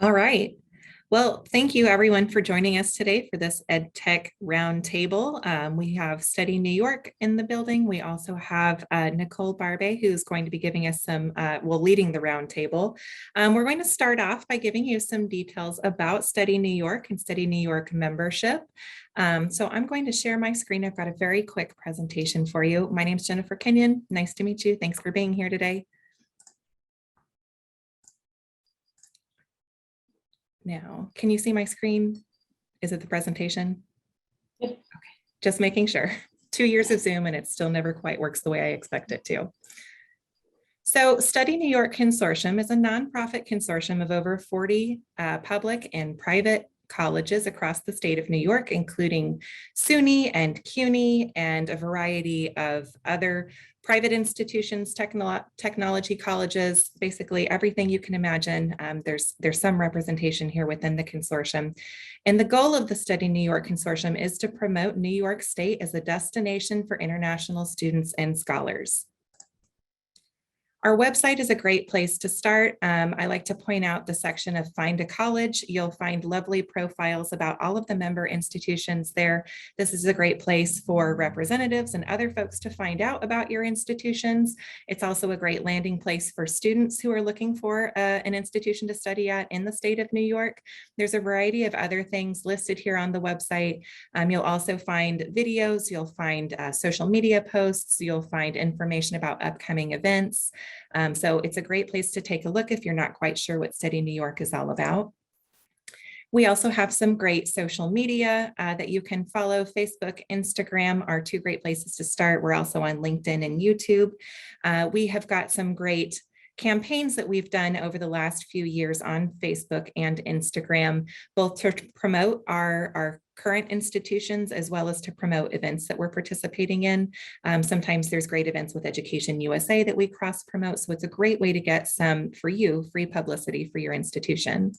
All right. Well, thank you everyone for joining us today for this EdTech Roundtable. We have Study New York in the building. We also have Nichole Barbe, who's going to be giving us leading the roundtable. We're going to start off by giving you some details about Study New York and Study New York membership. So I'm going to share my screen. I've got a very quick presentation for you. My name is Jennifer Kenyon. Nice to meet you. Thanks for being here today. Now, can you see my screen? Is it the presentation? Yep. Okay, just making sure. 2 years of Zoom and it still never quite works the way I expect it to. So Study New York Consortium is a nonprofit consortium of over 40 public and private colleges across the state of New York, including SUNY and CUNY and a variety of other private institutions, technology colleges, basically everything you can imagine. There's some representation here within the consortium. And the goal of the Study New York Consortium is to promote New York State as a destination for international students and scholars. Our website is a great place to start. I like to point out the section of Find a College. You'll find lovely profiles about all of the member institutions there. This is a great place for representatives and other folks to find out about your institutions. It's also a great landing place for students who are looking for an institution to study at in the state of New York. There's a variety of other things listed here on the website. You'll also find videos, you'll find social media posts, you'll find information about upcoming events. So it's a great place to take a look if you're not quite sure what Study New York is all about. We also have some great social media that you can follow. Facebook, Instagram are two great places to start. We're also on LinkedIn and YouTube. We have got some great campaigns that we've done over the last few years on Facebook and Instagram, both to promote our current institutions as well as to promote events that we're participating in. Sometimes there's great events with Education USA that we cross promote. So it's a great way to get some, for you, free publicity for your institution.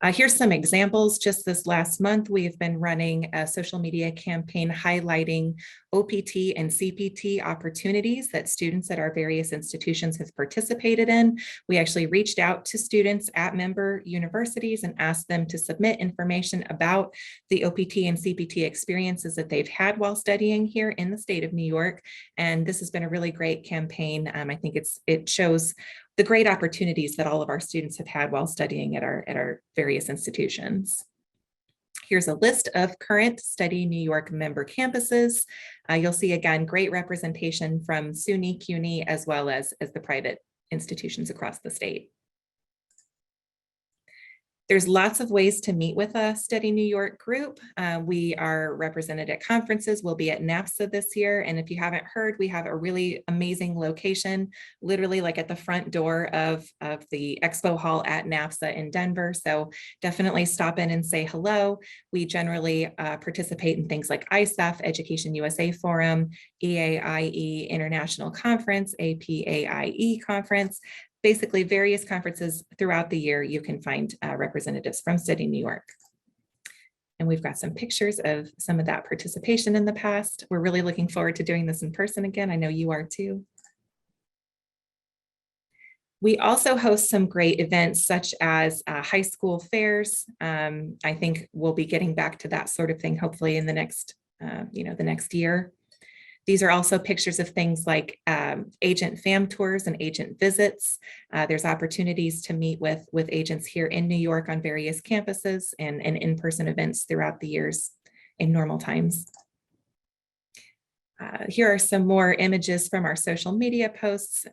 Here's some examples. Just this last month, we have been running a social media campaign highlighting OPT and CPT opportunities that students at our various institutions have participated in. We actually reached out to students at member universities and asked them to submit information about the OPT and CPT experiences that they've had while studying here in the state of New York. And this has been a really great campaign. I think it shows the great opportunities that all of our students have had while studying at our various institutions. Here's a list of current Study New York member campuses. You'll see again, great representation from SUNY, CUNY, as well as the private institutions across the state. There's lots of ways to meet with a Study New York group. We are represented at conferences. We'll be at NAFSA this year. And if you haven't heard, we have a really amazing location, literally like at the front door of the expo hall at NAFSA in Denver. So definitely stop in and say hello. We generally participate in things like ISAF, Education USA Forum, EAIE International Conference, APAIE Conference. Basically various conferences throughout the year, you can find representatives from Study New York. And we've got some pictures of some of that participation in the past. We're really looking forward to doing this in person again. I know you are too. We also host some great events such as high school fairs. I think we'll be getting back to that sort of thing, hopefully in the next, the next year. These are also pictures of things like agent fam tours and agent visits. There's opportunities to meet with agents here in New York on various campuses and in-person events throughout the years in normal times. Here are some more images from our social media posts.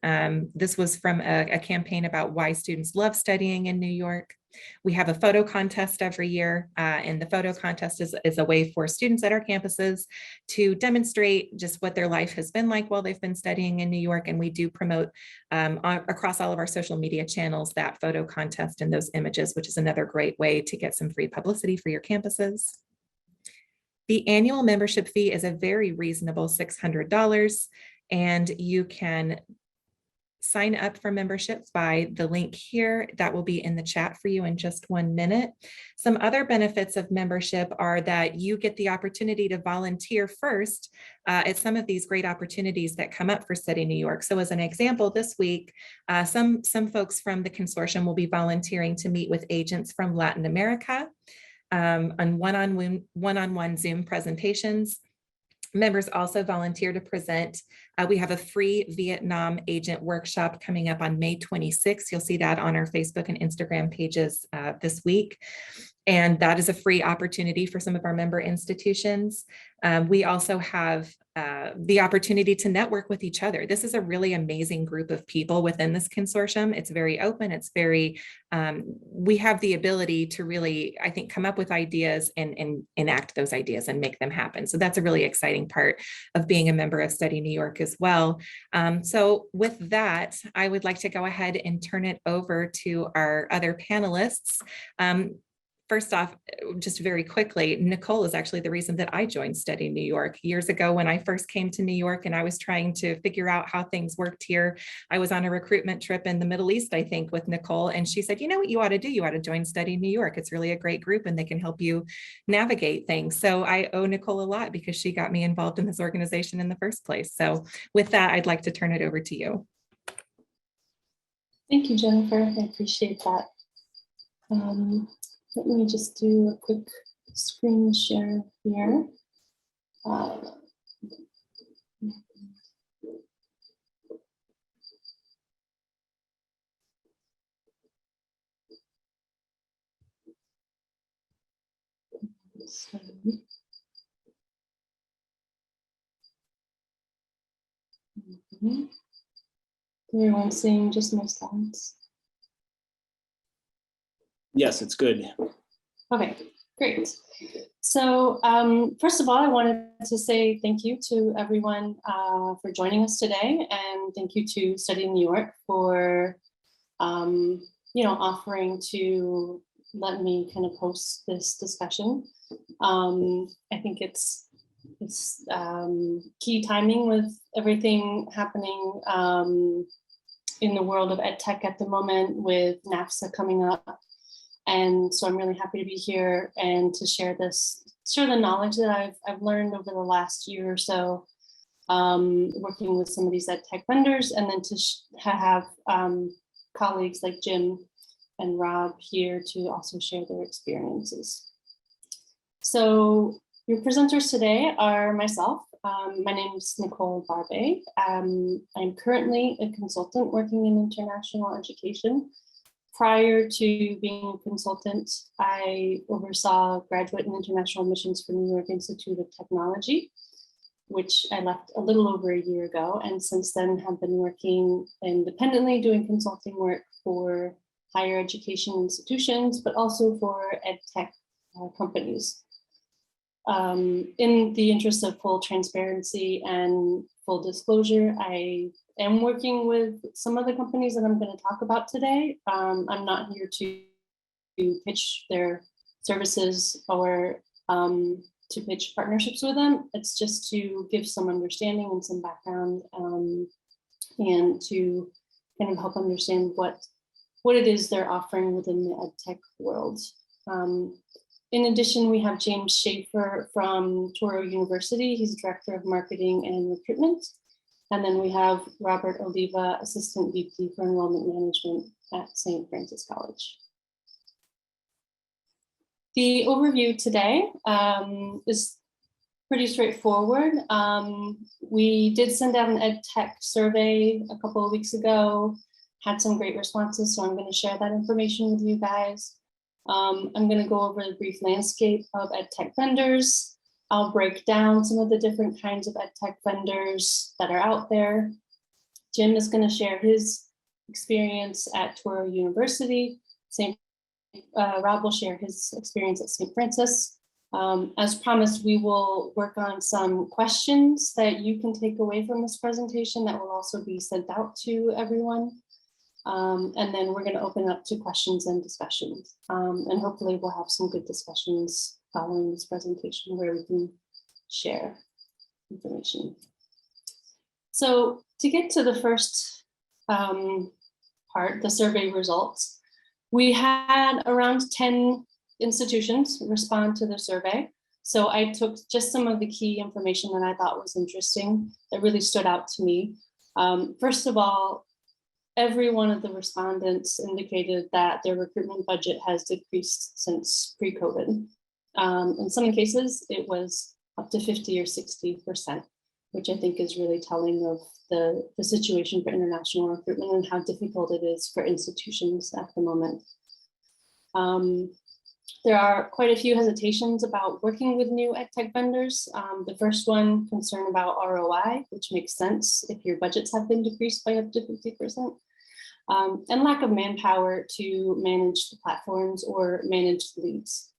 This was from a campaign about why students love studying in New York. We have a photo contest every year, and the photo contest is a way for students at our campuses to demonstrate just what their life has been like while they've been studying in New York. And we do promote across all of our social media channels that photo contest and those images, which is another great way to get some free publicity for your campuses. The annual membership fee is a very reasonable $600, and you can sign up for memberships by the link here. That will be in the chat for you in just 1 minute. Some other benefits of membership are that you get the opportunity to volunteer first at some of these great opportunities that come up for Study New York. So as an example, this week, some folks from the consortium will be volunteering to meet with agents from Latin America on one-on-one Zoom presentations. Members also volunteer to present. We have a free Vietnam agent workshop coming up on May 26th. You'll see that on our Facebook and Instagram pages this week. And that is a free opportunity for some of our member institutions. We also have the opportunity to network with each other. This is a really amazing group of people within this consortium. It's very open. It's very, we have the ability to really, I think, come up with ideas and enact those ideas and make them happen. So that's a really exciting part of being a member of Study New York as well. So with that, I would like to go ahead and turn it over to our other panelists. First off, just very quickly, Nichole is actually the reason that I joined Study New York. Years ago, when I first came to New York and I was trying to figure out how things worked here, I was on a recruitment trip in the Middle East, I think, with Nichole, and she said, you know what you ought to do? You ought to join Study New York. It's really a great group and they can help you navigate things. So I owe Nichole a lot because she got me involved in this organization in the first place. So with that, I'd like to turn it over to you. Thank you, Jennifer. I appreciate that. Let me just do a quick screen share here. Everyone seeing just my slides? Yes, it's good. Okay, great. So first of all, I wanted to say thank you to everyone for joining us today, and thank you to Study New York for offering to let me kind of host this discussion. I think it's key timing with everything happening in the world of ed tech at the moment, with NAFSA coming up. And so I'm really happy to be here and to share the knowledge that I've learned over the last year or so, working with some of these ed tech vendors, and then to have colleagues like Jim and Rob here to also share their experiences. So your presenters today are myself. My name is Nichole Barbe. I'm currently a consultant working in international education. Prior to being a consultant, I oversaw graduate and international admissions for New York Institute of Technology, which I left a little over a year ago. And since then have been working independently, doing consulting work for higher education institutions, but also for ed tech companies. In the interest of full transparency and full disclosure, I am working with some of the companies that I'm going to talk about today. I'm not here to pitch their services or to pitch partnerships with them. It's just to give some understanding and some background, and to kind of help understand what it is they're offering within the ed tech world. In addition, we have James Schaefer from Touro University. He's Director of Marketing and Recruitment. And then we have Robert Oliva, Assistant VP for Enrollment Management at St. Francis College. The overview today is pretty straightforward. We did send out an ed tech survey a couple of weeks ago, had some great responses, so I'm going to share that information with you guys. I'm going to go over the brief landscape of ed tech vendors. I'll break down some of the different kinds of ed tech vendors that are out there. Jim is going to share his experience at Touro University. Rob will share his experience at St. Francis. As promised, we will work on some questions that you can take away from this presentation that will also be sent out to everyone. And then we're going to open up to questions and discussions. And hopefully we'll have some good discussions following this presentation where we can share information. So to get to the first part, the survey results, we had around 10 institutions respond to the survey. So I took just some of the key information that I thought was interesting, that really stood out to me. First of all, every one of the respondents indicated that their recruitment budget has decreased since pre-COVID. In some cases, it was up to 50 or 60%, which I think is really telling of the situation for international recruitment and how difficult it is for institutions at the moment. There are quite a few hesitations about working with new edtech vendors. The first one, concern about ROI, which makes sense if your budgets have been decreased by up to 50%. And lack of manpower to manage the platforms or manage the leads,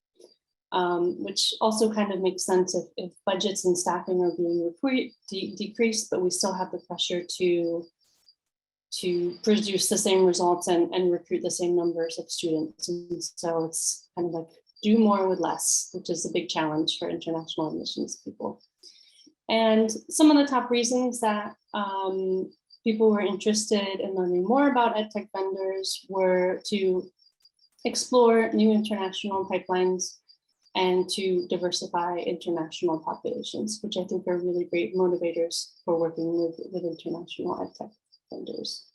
which also kind of makes sense if budgets and staffing are being decreased, but we still have the pressure to produce the same results and recruit the same numbers of students. And so it's kind of like do more with less, which is a big challenge for international admissions people. And some of the top reasons that people were interested in learning more about edtech vendors were to explore new international pipelines and to diversify international populations, which I think are really great motivators for working with international edtech vendors.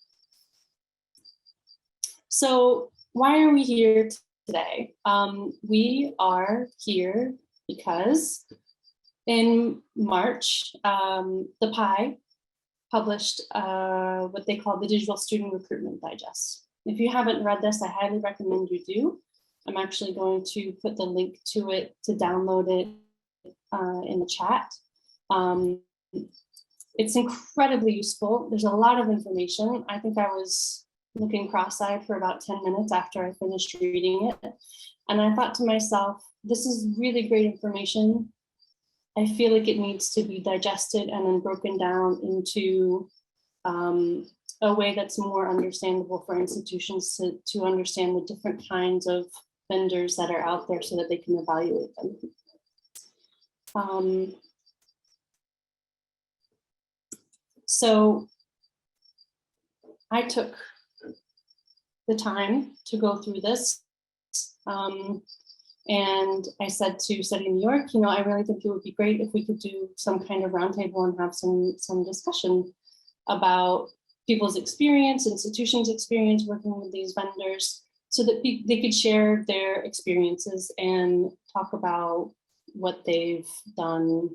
So why are we here today? We are here because in March, the PI published what they call the Digital Student Recruitment Digest. If you haven't read this, I highly recommend you do. I'm actually going to put the link to it to download it in the chat. It's incredibly useful. There's a lot of information. I think I was looking cross-eyed for about 10 minutes after I finished reading it. And I thought to myself, this is really great information. I feel like it needs to be digested and then broken down into a way that's more understandable for institutions to understand the different kinds of vendors that are out there so that they can evaluate them. So I took the time to go through this. And I said to Study New York, you know, I really think it would be great if we could do some kind of roundtable and have some discussion about people's experience, institutions' experience working with these vendors, so that they could share their experiences and talk about what they've done,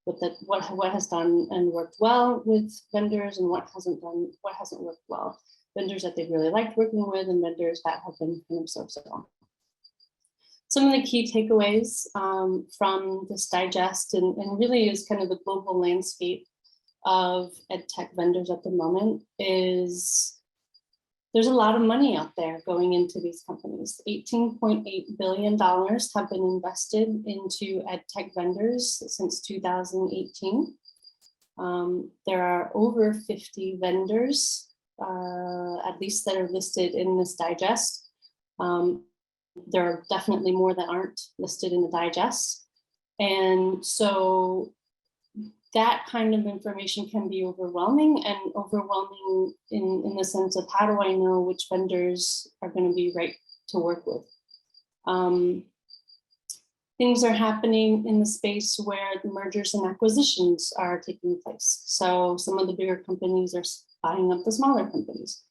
what has done and worked well with vendors and what hasn't worked well. Vendors that they really liked working with and vendors that have been kind of so-so. Some of the key takeaways from this digest and really is kind of the global landscape of edtech vendors at the moment is there's a lot of money out there going into these companies. $18.8 billion have been invested into edtech vendors since 2018. There are over 50 vendors, at least that are listed in this digest. There are definitely more that aren't listed in the digest. And so that kind of information can be overwhelming in the sense of how do I know which vendors are going to be right to work with. Things are happening in the space where the mergers and acquisitions are taking place. So some of the bigger companies are buying up the smaller companies.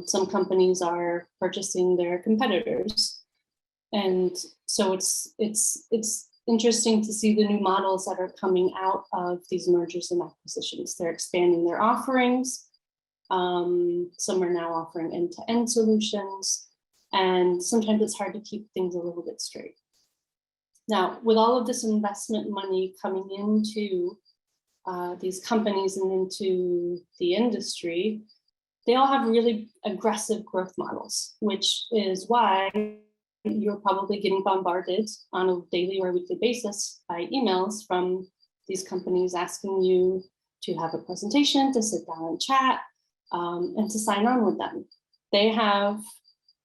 Some companies are purchasing their competitors. And so it's interesting to see the new models that are coming out of these mergers and acquisitions. They're expanding their offerings. Some are now offering end-to-end solutions. And sometimes it's hard to keep things a little bit straight. Now, with all of this investment money coming into these companies and into the industry, they all have really aggressive growth models, which is why you're probably getting bombarded on a daily or weekly basis by emails from these companies asking you to have a presentation, to sit down and chat, and to sign on with them. They have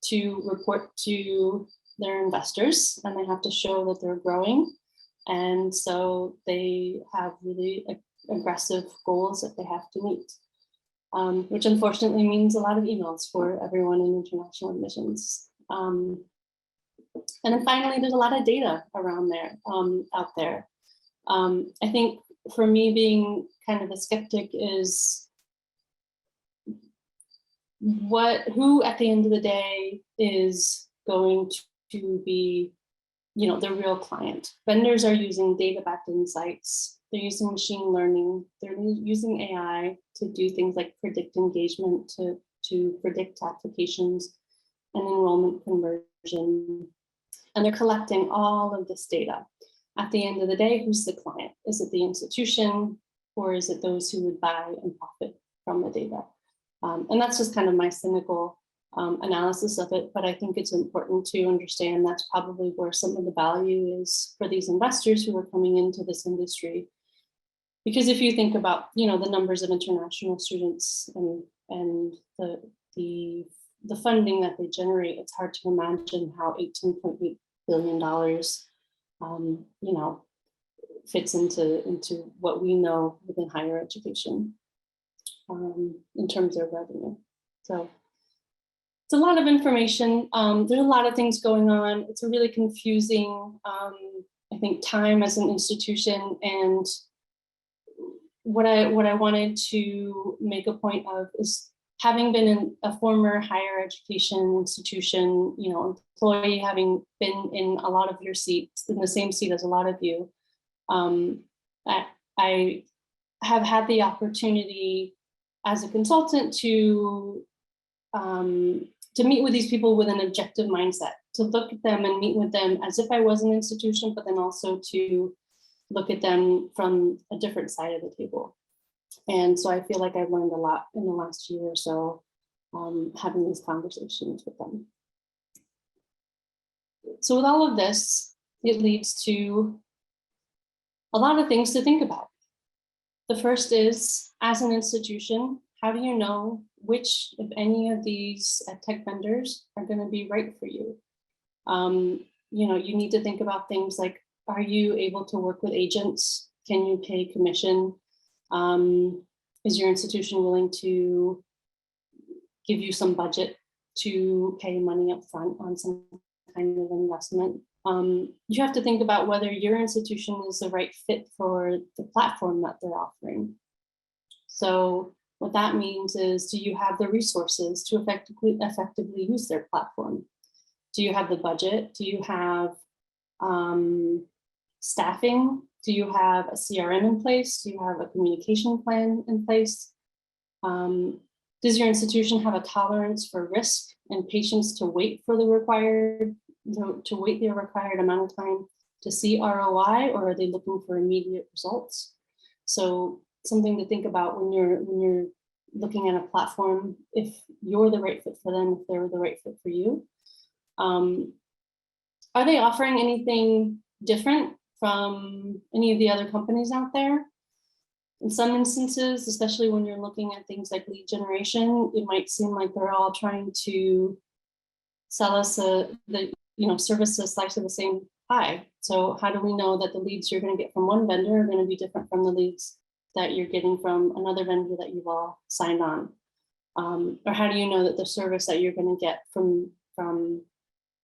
to report to their investors and they have to show that they're growing. And so they have really aggressive goals that they have to meet. which unfortunately means a lot of emails for everyone in international admissions. And then finally, there's a lot of data around there, out there. I think for me, being kind of a skeptic is who at the end of the day is going to be, the real client. Vendors are using data-backed insights. They're using machine learning. They're using AI to do things like predict engagement, to predict applications and enrollment conversion. And they're collecting all of this data. At the end of the day, who's the client? Is it the institution, or is it those who would buy and profit from the data? And that's just kind of my cynical analysis of it, but I think it's important to understand that's probably where some of the value is for these investors who are coming into this industry. Because if you think about, the numbers of international students and the funding that they generate, it's hard to imagine how $18.8 billion, fits into what we know within higher education in terms of revenue. So it's a lot of information. There's a lot of things going on. It's a really confusing, I think, time as an institution. And what I wanted to make a point of is, having been in a former higher education institution, employee, having been in a lot of your seats, in the same seat as a lot of you, I have had the opportunity as a consultant to meet with these people with an objective mindset, to look at them and meet with them as if I was an institution, but then also to look at them from a different side of the table. And so I feel like I've learned a lot in the last year or so, having these conversations with them. So with all of this, it leads to a lot of things to think about. The first is, as an institution, how do you know which, if any, of these tech vendors are going to be right for you? You need to think about things like, are you able to work with agents? Can you pay commission? Is your institution willing to give you some budget to pay money up front on some kind of investment? You have to think about whether your institution is the right fit for the platform that they're offering. So what that means is, do you have the resources to effectively use their platform? Do you have the budget? Do you have staffing? Do you have a CRM in place? Do you have a communication plan in place? Does your institution have a tolerance for risk and patience to wait for the required amount of time to see ROI, or are they looking for immediate results? So something to think about when you're looking at a platform, if you're the right fit for them, if they're the right fit for you. Are they offering anything different from any of the other companies out there? In some instances, especially when you're looking at things like lead generation, it might seem like they're all trying to sell us service a slice of the same pie. So how do we know that the leads you're going to get from one vendor are going to be different from the leads that you're getting from another vendor that you've all signed on? Or how do you know that the service that you're going to get from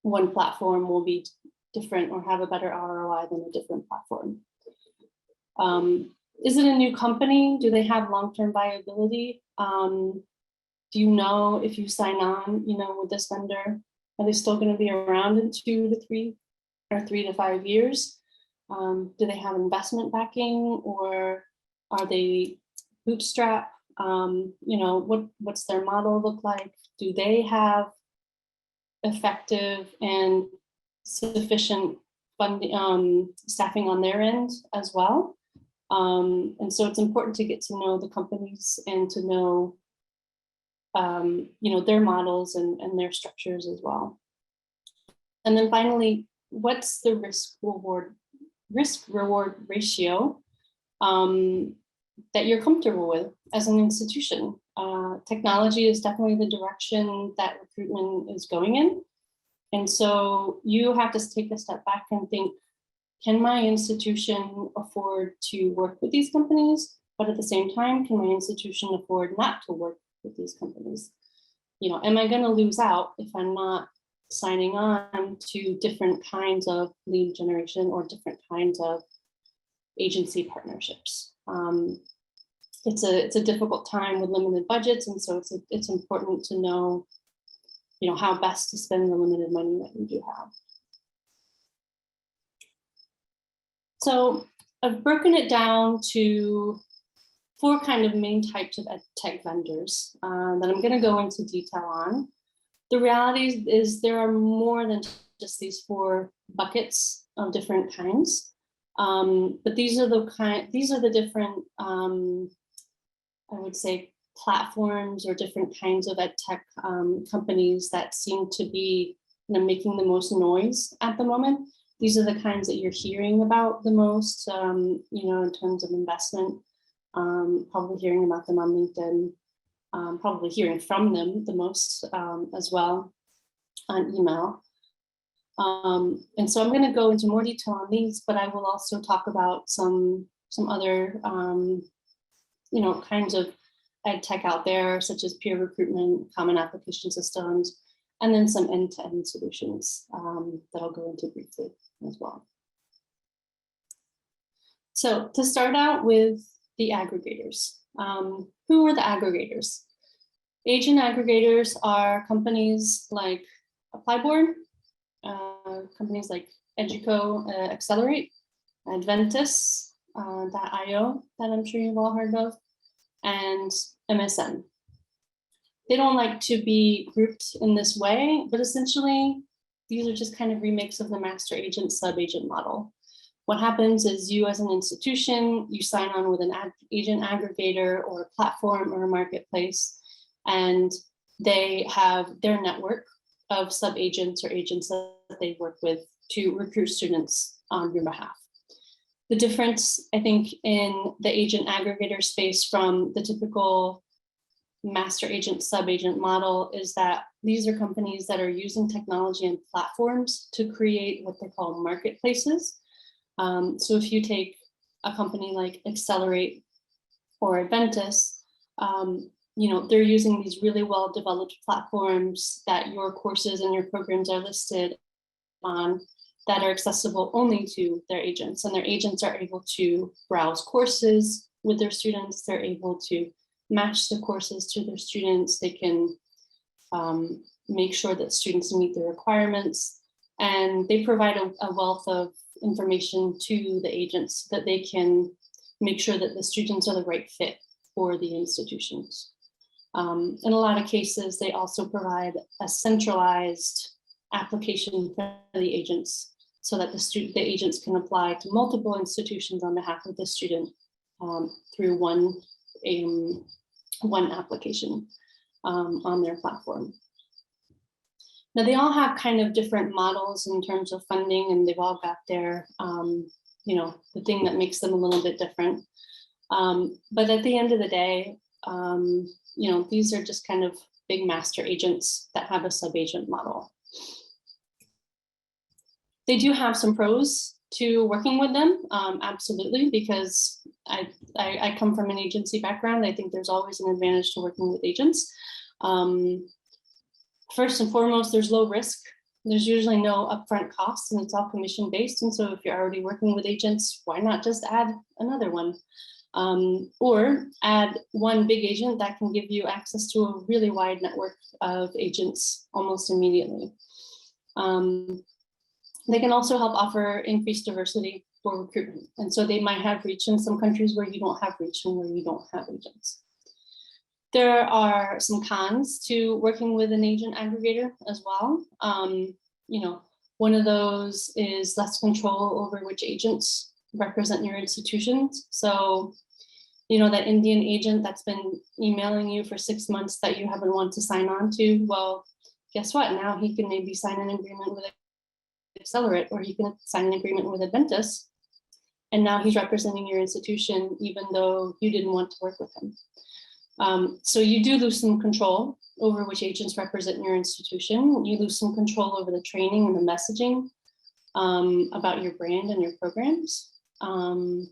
one platform will be different or have a better ROI than a different platform? Is it a new company? Do they have long-term viability? Do you know if you sign on, with this vendor, are they still going to be around in 2 to 3 or 3 to 5 years? Do they have investment backing, or are they bootstrap? What's their model look like? Do they have effective and sufficient funding, staffing on their end as well? And so it's important to get to know the companies and to know, their models and their structures as well. And then finally, what's the risk reward ratio that you're comfortable with as an institution? Technology is definitely the direction that recruitment is going in. And so you have to take a step back and think, can my institution afford to work with these companies? But at the same time, can my institution afford not to work with these companies? You know, am I going to lose out if I'm not signing on to different kinds of lead generation or different kinds of agency partnerships? It's a difficult time with limited budgets, and so it's important to know, you know, how best to spend the limited money that we do have. So I've broken it down to 4 kind of main types of ed tech vendors that I'm going to go into detail on. The reality is there are more than just these 4 buckets of different kinds, but these are the different, I would say, platforms or different kinds of ed tech companies that seem to be, you know, making the most noise at the moment. These are the kinds that you're hearing about the most, you know, in terms of investment. Probably hearing about them on LinkedIn, probably hearing from them the most as well on email. And so I'm going to go into more detail on these, but I will also talk about some other, you know, kinds of ed tech out there, such as peer recruitment, common application systems, and then some end-to-end solutions that I'll go into briefly as well. So to start out with the aggregators. Who are the aggregators? Agent aggregators are companies like Applyboard, companies like Educo, Accelerate, Adventus.io that I'm sure you've all heard of, and MSN. They don't like to be grouped in this way, but essentially these are just kind of remakes of the master agent sub-agent model. What happens is you as an institution, you sign on with an agent aggregator or a platform or a marketplace, and they have their network of sub-agents or agents that they work with to recruit students on your behalf. The difference, I think, in the agent aggregator space from the typical master agent sub-agent model is that these are companies that are using technology and platforms to create what they call marketplaces. So if you take a company like Accelerate or Adventus, you know, they're using these really well-developed platforms that your courses and your programs are listed on that are accessible only to their agents, and their agents are able to browse courses with their students. They're able to match the courses to their students. They can make sure that students meet the requirements, and they provide a wealth of information to the agents that they can make sure that the students are the right fit for the institutions. In a lot of cases, they also provide a centralized application for the agents so that the agents can apply to multiple institutions on behalf of the student through one application on their platform. Now, they all have kind of different models in terms of funding, and they've all got their, you know, the thing that makes them a little bit different. But at the end of the day, you know, these are just kind of big master agents that have a sub-agent model. They do have some pros to working with them, absolutely, because I come from an agency background. I think there's always an advantage to working with agents. First and foremost, there's low risk. There's usually no upfront costs, and it's all commission based. And so if you're already working with agents, why not just add another one? Or add one big agent that can give you access to a really wide network of agents almost immediately. They can also help offer increased diversity for recruitment. And so they might have reach in some countries where you don't have reach and where you don't have agents. There are some cons to working with an agent aggregator as well. You know, one of those is less control over which agents represent your institutions. So, you know, that Indian agent that's been emailing you for 6 months that you haven't wanted to sign on to, well, guess what? Now he can maybe sign an agreement with Accelerate, or he can sign an agreement with Adventus, and now he's representing your institution even though you didn't want to work with him. So you do lose some control over which agents represent your institution. You lose some control over the training and the messaging about your brand and your programs. The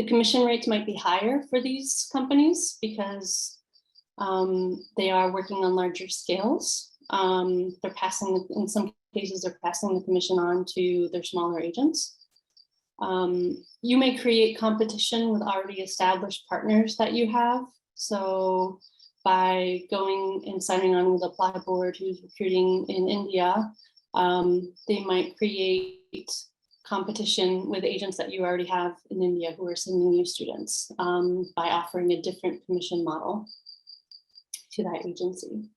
commission rates might be higher for these companies because They are working on larger scales. They're passing, in some cases, they're passing the commission on to their smaller agents. You may create competition with already established partners that you have. So by going and signing on with a Apply Board who's recruiting in India, they might create competition with agents that you already have in India who are sending you students by offering a different commission model to that agency.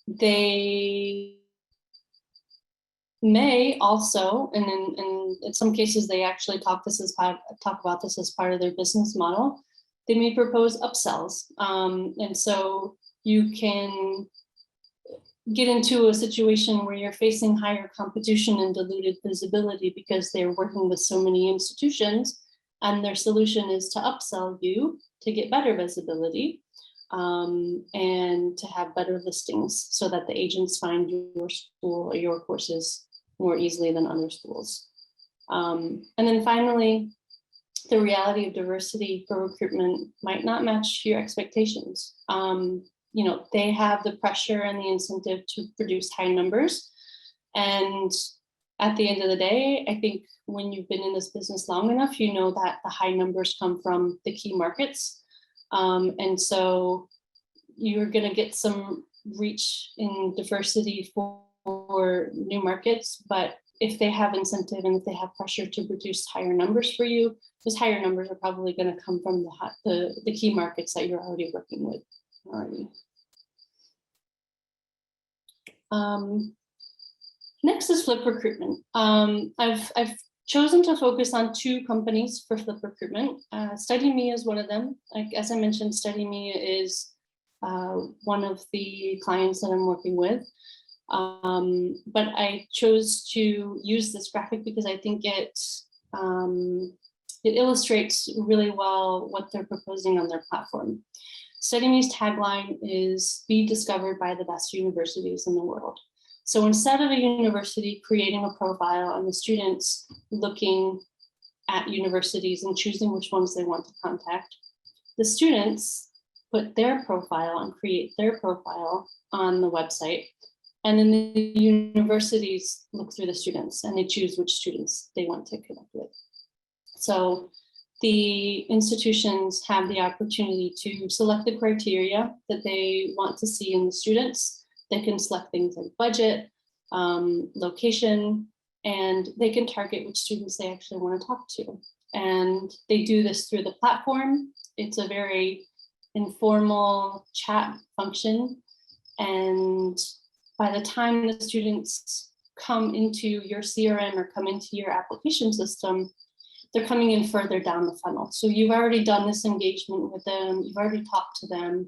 They may also, and in some cases, they actually talk about this as part of their business model. They may propose upsells, and so you can get into a situation where you're facing higher competition and diluted visibility because they're working with so many institutions, and their solution is to upsell you to get better visibility and to have better listings so that the agents find your school or your courses more easily than other schools. And then finally, the reality of diversity for recruitment might not match your expectations. You know, they have the pressure and the incentive to produce high numbers. And at the end of the day, I think when you've been in this business long enough, you know that the high numbers come from the key markets. And so you're going to get some reach in diversity for new markets, but if they have incentive and if they have pressure to produce higher numbers for you, those higher numbers are probably going to come from the key markets that you're already working with already. Next is Flip Recruitment. I've chosen to focus on 2 companies for Flip Recruitment. StudyMe is one of them. Like, as I mentioned, StudyMe is one of the clients that I'm working with. But I chose to use this graphic because I think it illustrates really well what they're proposing on their platform. StudyMe's tagline is "Be discovered by the best universities in the world." So instead of a university creating a profile and the students looking at universities and choosing which ones they want to contact, the students put their profile and create their profile on the website. And then the universities look through the students and they choose which students they want to connect with. So the institutions have the opportunity to select the criteria that they want to see in the students. They can select things like budget, location, and they can target which students they actually want to talk to. And they do this through the platform. It's a very informal chat function. And by the time the students come into your CRM or come into your application system, they're coming in further down the funnel. So you've already done this engagement with them, you've already talked to them,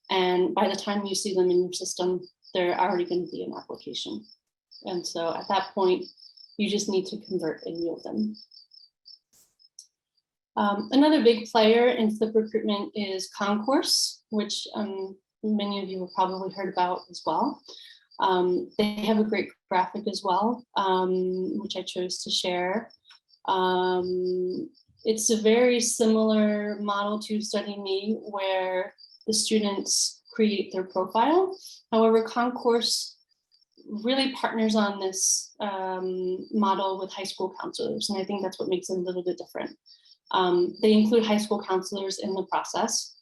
and by the time you see them in your system, they're already going to be an application. And so at that point, you just need to convert and yield them. Another big player in Flip Recruitment is Concourse, which many of you have probably heard about as well. They have a great graphic as well, which I chose to share. It's a very similar model to StudyMe, where the students create their profile. However, Concourse really partners on this model with high school counselors, and I think that's what makes it a little bit different. They include high school counselors in the process.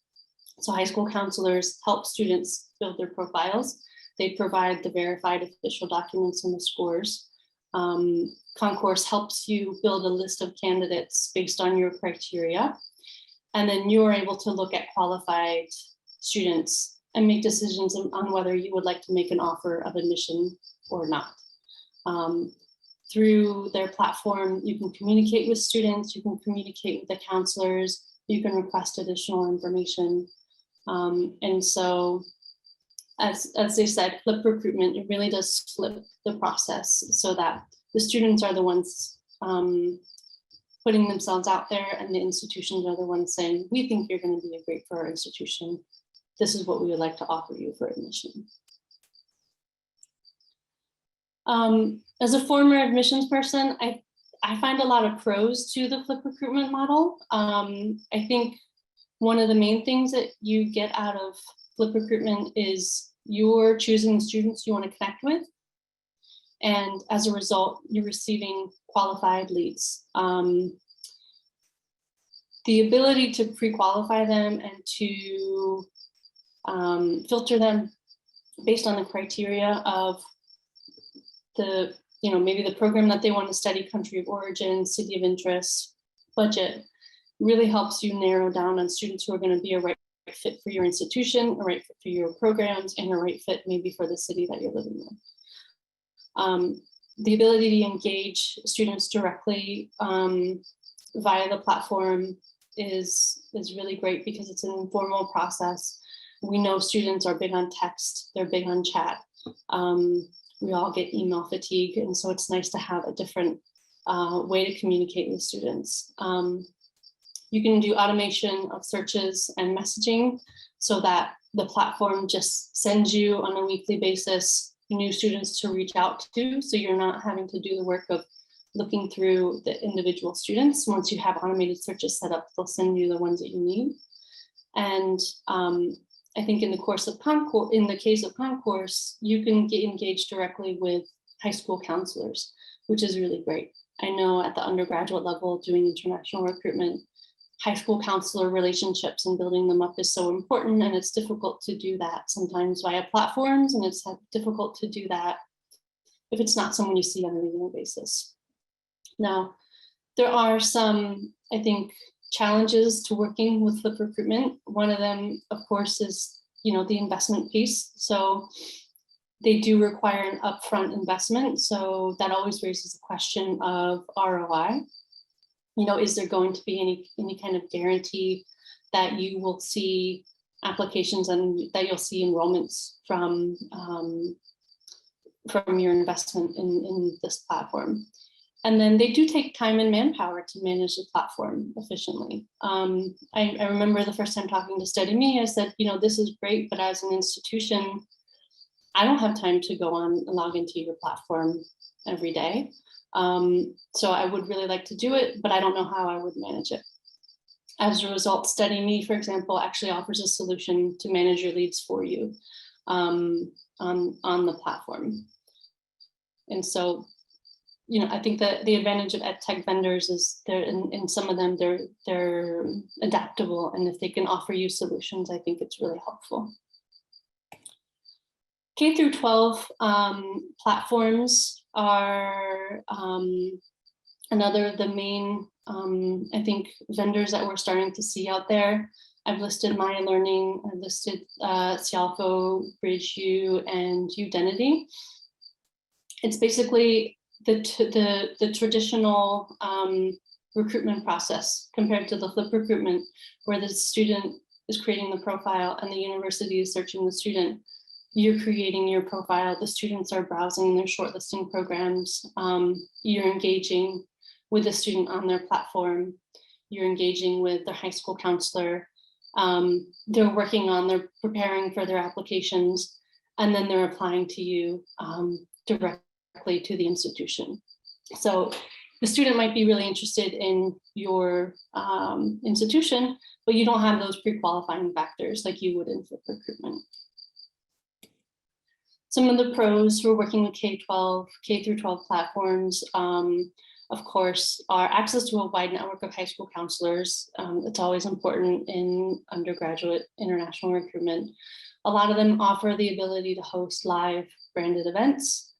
So high school counselors help students build their profiles. They provide the verified official documents and the scores. Concourse helps you build a list of candidates based on your criteria. And then you're able to look at qualified students and make decisions on whether you would like to make an offer of admission or not. Through their platform, you can communicate with students, you can communicate with the counselors, you can request additional information. And so, as they said, Flip Recruitment, it really does flip the process so that the students are the ones putting themselves out there, and the institutions are the ones saying, we think you're going to be a great for our institution. This is what we would like to offer you for admission. As a former admissions person, I find a lot of pros to the Flip Recruitment model. I think One of the main things that you get out of flip recruitment is you're choosing the students you want to connect with. And as a result, you're receiving qualified leads. The ability to pre-qualify them and to filter them based on the criteria of the, maybe the program that they want to study, country of origin, city of interest, budget, really helps you narrow down on students who are going to be a right fit for your institution, a right fit for your programs, and a right fit maybe for the city that you're living in. The ability to engage students directly via the platform is really great because it's an informal process. We know students are big on text, they're big on chat. We all get email fatigue, and so it's nice to have a different way to communicate with students. You can do automation of searches and messaging so that the platform just sends you on a weekly basis new students to reach out to, so you're not having to do the work of looking through the individual students. Once you have automated searches set up, they'll send you the ones that you need. And I think in the case of concourse, you can get engaged directly with high school counselors, which is really great. I know at the undergraduate level, doing international recruitment, high school counselor relationships and building them up is so important, and it's difficult to do that sometimes via platforms, and it's difficult to do that if it's not someone you see on a regular basis. Now, there are some, I think, challenges to working with flip recruitment. One of them, of course, is the investment piece. So they do require an upfront investment. So that always raises the question of ROI. Is there going to be any kind of guarantee that you will see applications and that you'll see enrollments from your investment in this platform? And then they do take time and manpower to manage the platform efficiently. I remember the first time talking to Study Me, I said, this is great, but as an institution, I don't have time to go on and log into your platform every day. So I would really like to do it, but I don't know how I would manage it. As a result, Study Me, for example, actually offers a solution to manage your leads for you on the platform. And so, I think that the advantage of ed tech vendors is in some of them, they're adaptable, and if they can offer you solutions, I think it's really helpful. K through 12 platforms are another of the main, I think, vendors that we're starting to see out there. I've listed My Learning, I've listed Cialfo, BridgeU, and Udentity. It's basically the traditional recruitment process compared to the flip recruitment, where the student is creating the profile and the university is searching the student. You're creating your profile, the students are browsing their shortlisting programs, you're engaging with the student on their platform, you're engaging with their high school counselor, they're preparing for their applications, and then they're applying to you directly to the institution. So the student might be really interested in your institution, but you don't have those pre-qualifying factors like you would in flip recruitment. Some of the pros who are working with K through 12 platforms, of course, are access to a wide network of high school counselors. It's always important in undergraduate international recruitment. A lot of them offer the ability to host live branded events,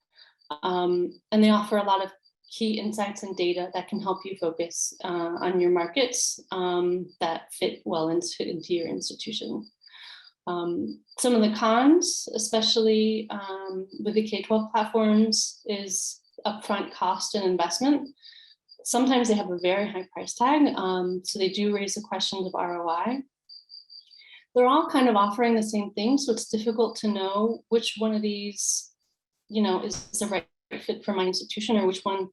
and they offer a lot of key insights and data that can help you focus on your markets that fit well into your institution. Some of the cons, especially with the K-12 platforms, is upfront cost and investment. Sometimes they have a very high price tag, so they do raise the questions of ROI. They're all kind of offering the same thing, so it's difficult to know which one of these, is the right fit for my institution, or which one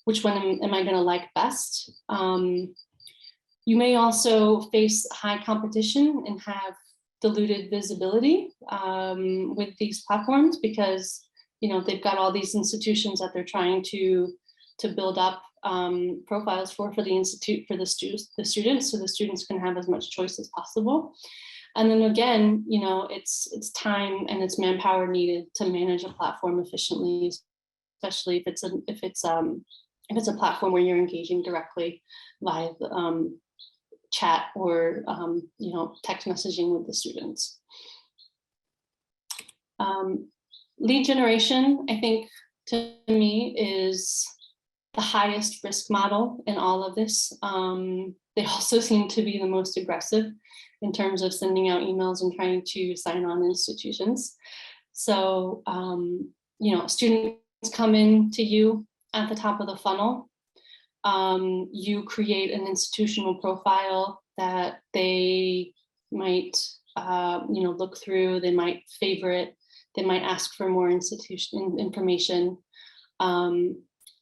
am I going to like best. You may also face high competition and have diluted visibility with these platforms because they've got all these institutions that they're trying to build up profiles for the institute for the students, so the students can have as much choice as possible. And then again, you know, it's time and it's manpower needed to manage a platform efficiently, especially if it's a platform where you're engaging directly via chat or you know, text messaging with the students. Lead generation, I think, to me, is the highest risk model in all of this. They also seem to be the most aggressive in terms of sending out emails and trying to sign on institutions. So, you know, students come in to you at the top of the funnel. You create an institutional profile that they might, you know, look through, they might favorite, they might ask for more institution information.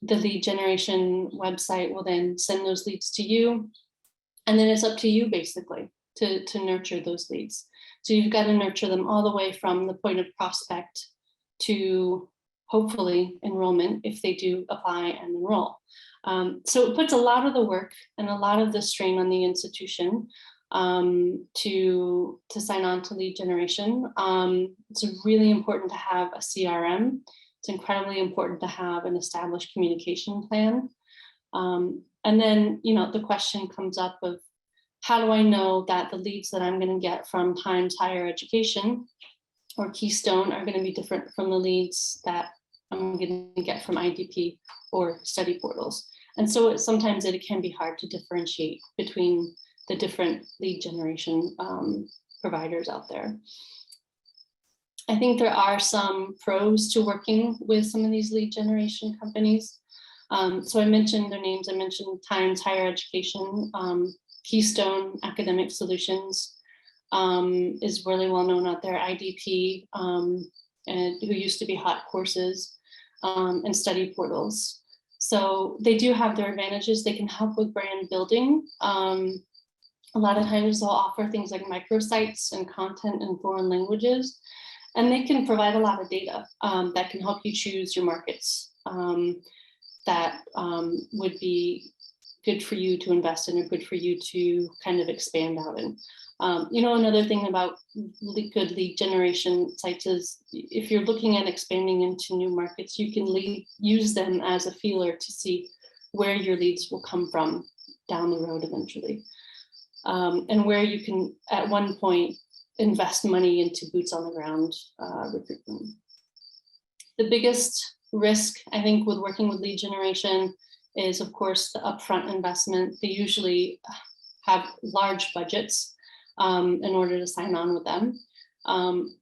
The lead generation website will then send those leads to you. And then it's up to you basically to nurture those leads. So you've got to nurture them all the way from the point of prospect to hopefully enrollment if they do apply and enroll. So it puts a lot of the work and a lot of the strain on the institution to sign on to lead generation. It's really important to have a CRM. It's incredibly important to have an established communication plan. And then, you know, the question comes up of, how do I know that the leads that I'm going to get from Times Higher Education or Keystone are going to be different from the leads that I'm going to get from IDP or study portals? And so sometimes it can be hard to differentiate between the different lead generation providers out there. I think there are some pros to working with some of these lead generation companies. So I mentioned their names. I mentioned Times Higher Education. Keystone Academic Solutions is really well known out there. IDP, and who used to be Hot Courses, and study portals. So they do have their advantages. They can help with brand building. A lot of times they'll offer things like microsites and content in foreign languages, and they can provide a lot of data that can help you choose your markets that would be good for you to invest in or good for you to kind of expand out in. You know, another thing about good lead generation sites is if you're looking at expanding into new markets, you can use them as a feeler to see where your leads will come from down the road eventually. And where you can, at one point, invest money into boots on the ground recruitment. The biggest risk, I think, with working with lead generation is, of course, the upfront investment. They usually have large budgets in order to sign on with them.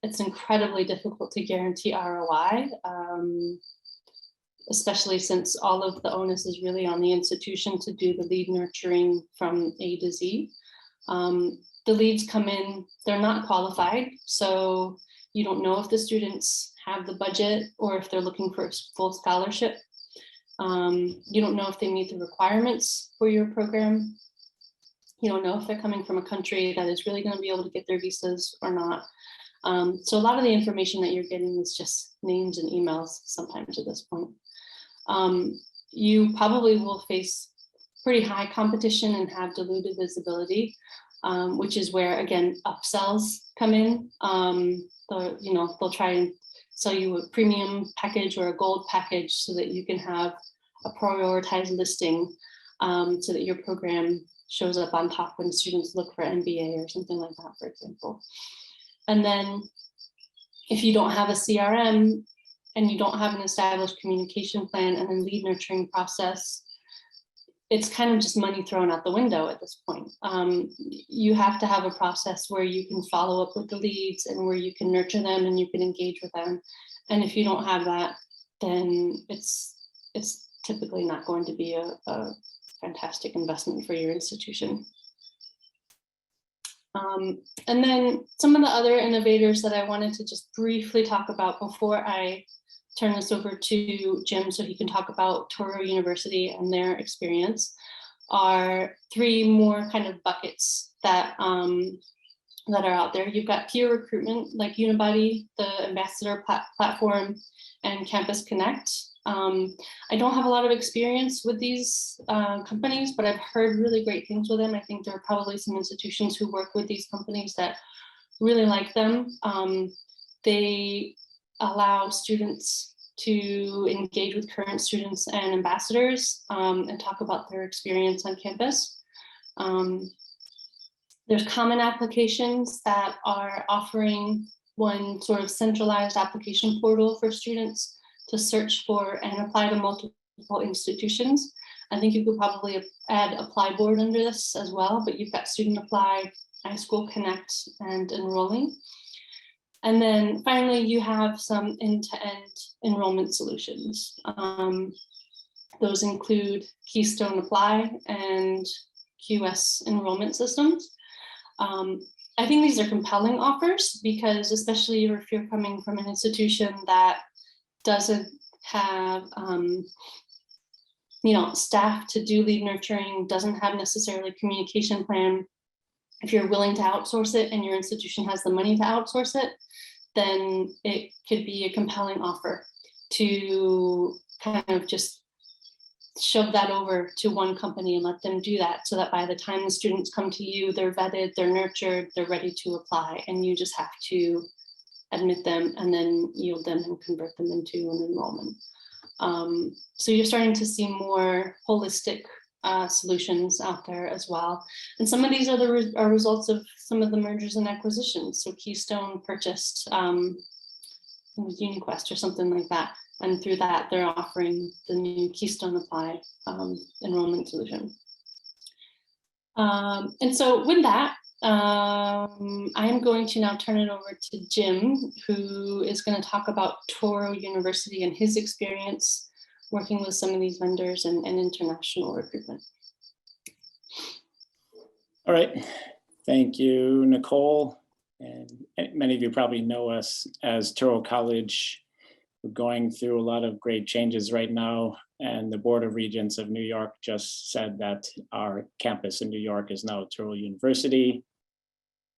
It's incredibly difficult to guarantee ROI, especially since all of the onus is really on the institution to do the lead nurturing from A to Z. The leads come in, they're not qualified, so you don't know if the students have the budget or if they're looking for full scholarship. You don't know if they meet the requirements for your program. You don't know if they're coming from a country that is really going to be able to get their visas or not. So a lot of the information that you're getting is just names and emails sometimes at this point. You probably will face pretty high competition and have diluted visibility, which is where, again, upsells come in. They'll try and sell you a premium package or a gold package so that you can have a prioritized listing so that your program shows up on top when students look for MBA or something like that, for example. And then if you don't have a CRM and you don't have an established communication plan and then lead nurturing process, it's kind of just money thrown out the window at this point. You have to have a process where you can follow up with the leads and where you can nurture them and you can engage with them. And if you don't have that, then it's typically not going to be a fantastic investment for your institution. And then some of the other innovators that I wanted to just briefly talk about before I turn this over to Jim so he can talk about Touro University and their experience are three more kind of buckets that that are out there. You've got peer recruitment like Unibody, the Ambassador platform, and Campus Connect. I don't have a lot of experience with these companies, but I've heard really great things with them. I think there are probably some institutions who work with these companies that really like them. They allow students to engage with current students and ambassadors and talk about their experience on campus. There's common applications that are offering one sort of centralized application portal for students to search for and apply to multiple institutions. I think you could probably add Apply Board under this as well, but you've got Student Apply, iSchool Connect, and Enrolling. And then finally, you have some end-to-end enrollment solutions. Those include Keystone Apply and QS enrollment systems. I think these are compelling offers because, especially if you're coming from an institution that doesn't have staff to do lead nurturing, doesn't have necessarily a communication plan. If you're willing to outsource it and your institution has the money to outsource it, then it could be a compelling offer to kind of just shove that over to one company and let them do that, so that by the time the students come to you, they're vetted, they're nurtured, they're ready to apply, and you just have to admit them and then yield them and convert them into an enrollment. So you're starting to see more holistic solutions out there as well. And some of these are the results of some of the mergers and acquisitions. So Keystone purchased UniQuest or something like that. And through that, they're offering the new Keystone Apply enrollment solution. And so with that, I am going to now turn it over to Jim, who is going to talk about Touro University and his experience working with some of these vendors and international recruitment. All right, thank you, Nichole. And many of you probably know us as Touro College. We're going through a lot of great changes right now, and the Board of Regents of New York just said that our campus in New York is now Touro University.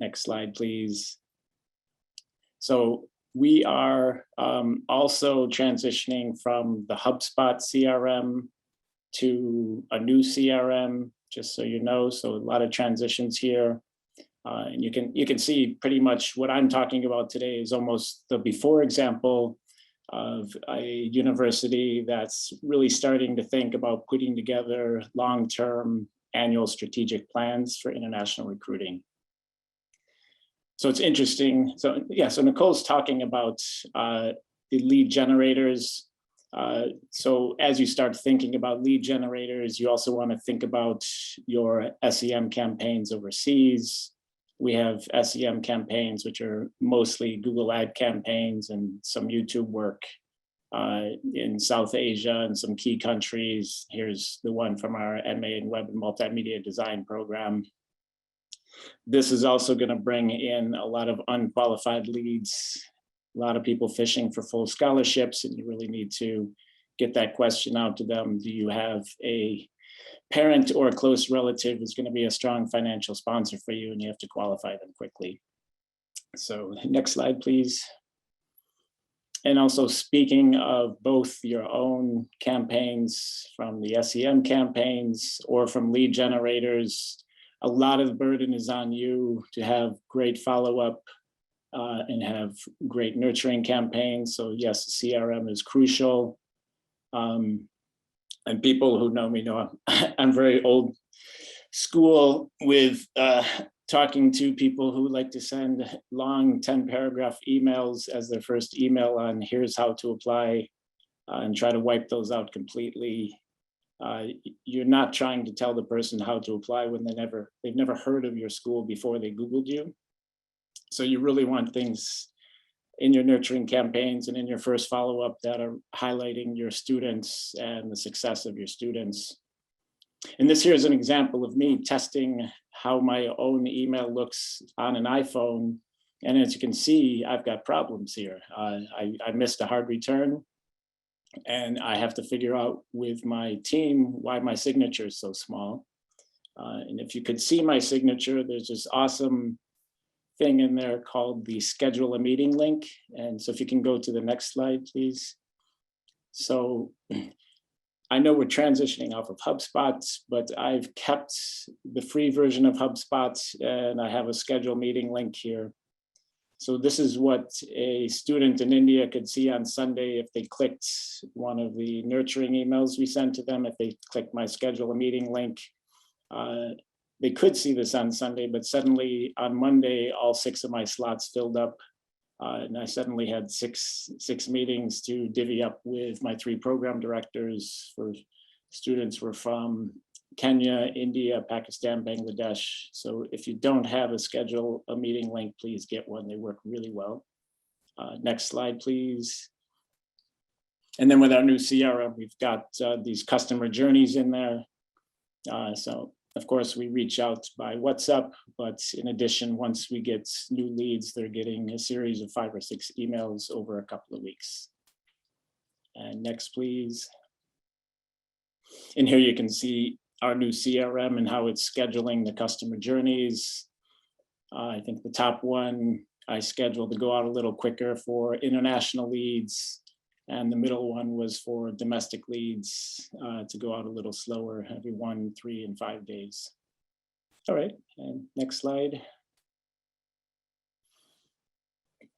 Next slide, please. So we are also transitioning from the HubSpot CRM to a new CRM, just so you know. So a lot of transitions here. And you can see pretty much what I'm talking about today is almost the before example of a university that's really starting to think about putting together long-term annual strategic plans for international recruiting. So it's interesting. So yeah, so Nichole's talking about the lead generators. So as you start thinking about lead generators, you also want to think about your SEM campaigns overseas. We have SEM campaigns, which are mostly Google ad campaigns and some YouTube work in South Asia and some key countries. Here's the one from our MA in Web and Multimedia Design program. This is also going to bring in a lot of unqualified leads, a lot of people fishing for full scholarships, and you really need to get that question out to them. Do you have a parent or a close relative who's going to be a strong financial sponsor for you, and you have to qualify them quickly? So next slide, please. And also, speaking of both your own campaigns from the SEM campaigns or from lead generators, a lot of the burden is on you to have great follow-up and have great nurturing campaigns. So yes, CRM is crucial. And people who know me know I'm very old school with talking to people who like to send long 10-paragraph emails as their first email on here's how to apply and try to wipe those out completely. You're not trying to tell the person how to apply when they've never heard of your school before they Googled you. So you really want things in your nurturing campaigns and in your first follow-up that are highlighting your students and the success of your students. And this here is an example of me testing how my own email looks on an iPhone. And as you can see, I've got problems here. I missed a hard return. And I have to figure out with my team why my signature is so small. And if you could see my signature, there's this awesome thing in there called the schedule a meeting link. And so if you can go to the next slide, please. So I know we're transitioning off of HubSpot, but I've kept the free version of HubSpot, and I have a schedule meeting link here. So this is what a student in India could see on Sunday if they clicked one of the nurturing emails we sent to them. If they clicked my schedule a meeting link, they could see this on Sunday, but suddenly on Monday, all 6 of my slots filled up. And I suddenly had six meetings to divvy up with my 3 program directors for students who were from Kenya, India, Pakistan, Bangladesh. So if you don't have a schedule, a meeting link, please get one. They work really well. Next slide, please. And then with our new CRM, we've got these customer journeys in there. So of course, we reach out by WhatsApp, but in addition, once we get new leads, they're getting a series of 5 or 6 emails over a couple of weeks. And next, please. And here you can see our new CRM and how it's scheduling the customer journeys. I think the top one, I scheduled to go out a little quicker for international leads. And the middle one was for domestic leads to go out a little slower, every 1, 3, and 5 days. All right, and next slide.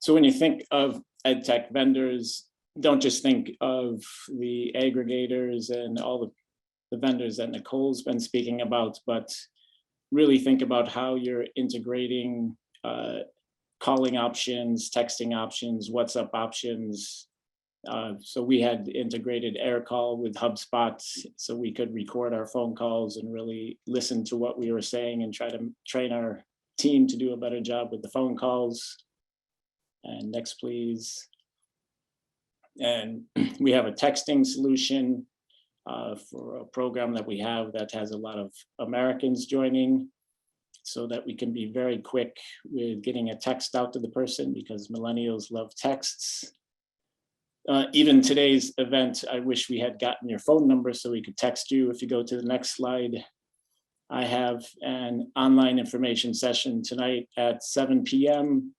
So when you think of EdTech vendors, don't just think of the aggregators and all the vendors that Nichole's been speaking about, but really think about how you're integrating calling options, texting options, WhatsApp options. So we had integrated AirCall with HubSpot so we could record our phone calls and really listen to what we were saying and try to train our team to do a better job with the phone calls. And next, please. And we have a texting solution for a program that we have that has a lot of Americans joining so that we can be very quick with getting a text out to the person because millennials love texts. Even today's event, I wish we had gotten your phone number so we could text you. If you go to the next slide, I have an online information session tonight at 7 p.m.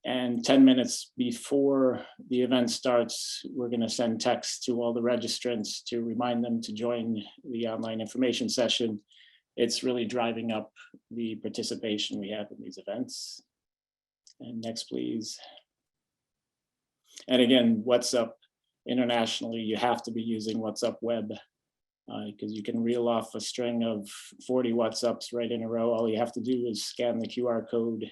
And 10 minutes before the event starts, we're going to send texts to all the registrants to remind them to join the online information session. It's really driving up the participation we have in these events. And next, please. And again, WhatsApp internationally, you have to be using WhatsApp Web because you can reel off a string of 40 WhatsApps right in a row. All you have to do is scan the QR code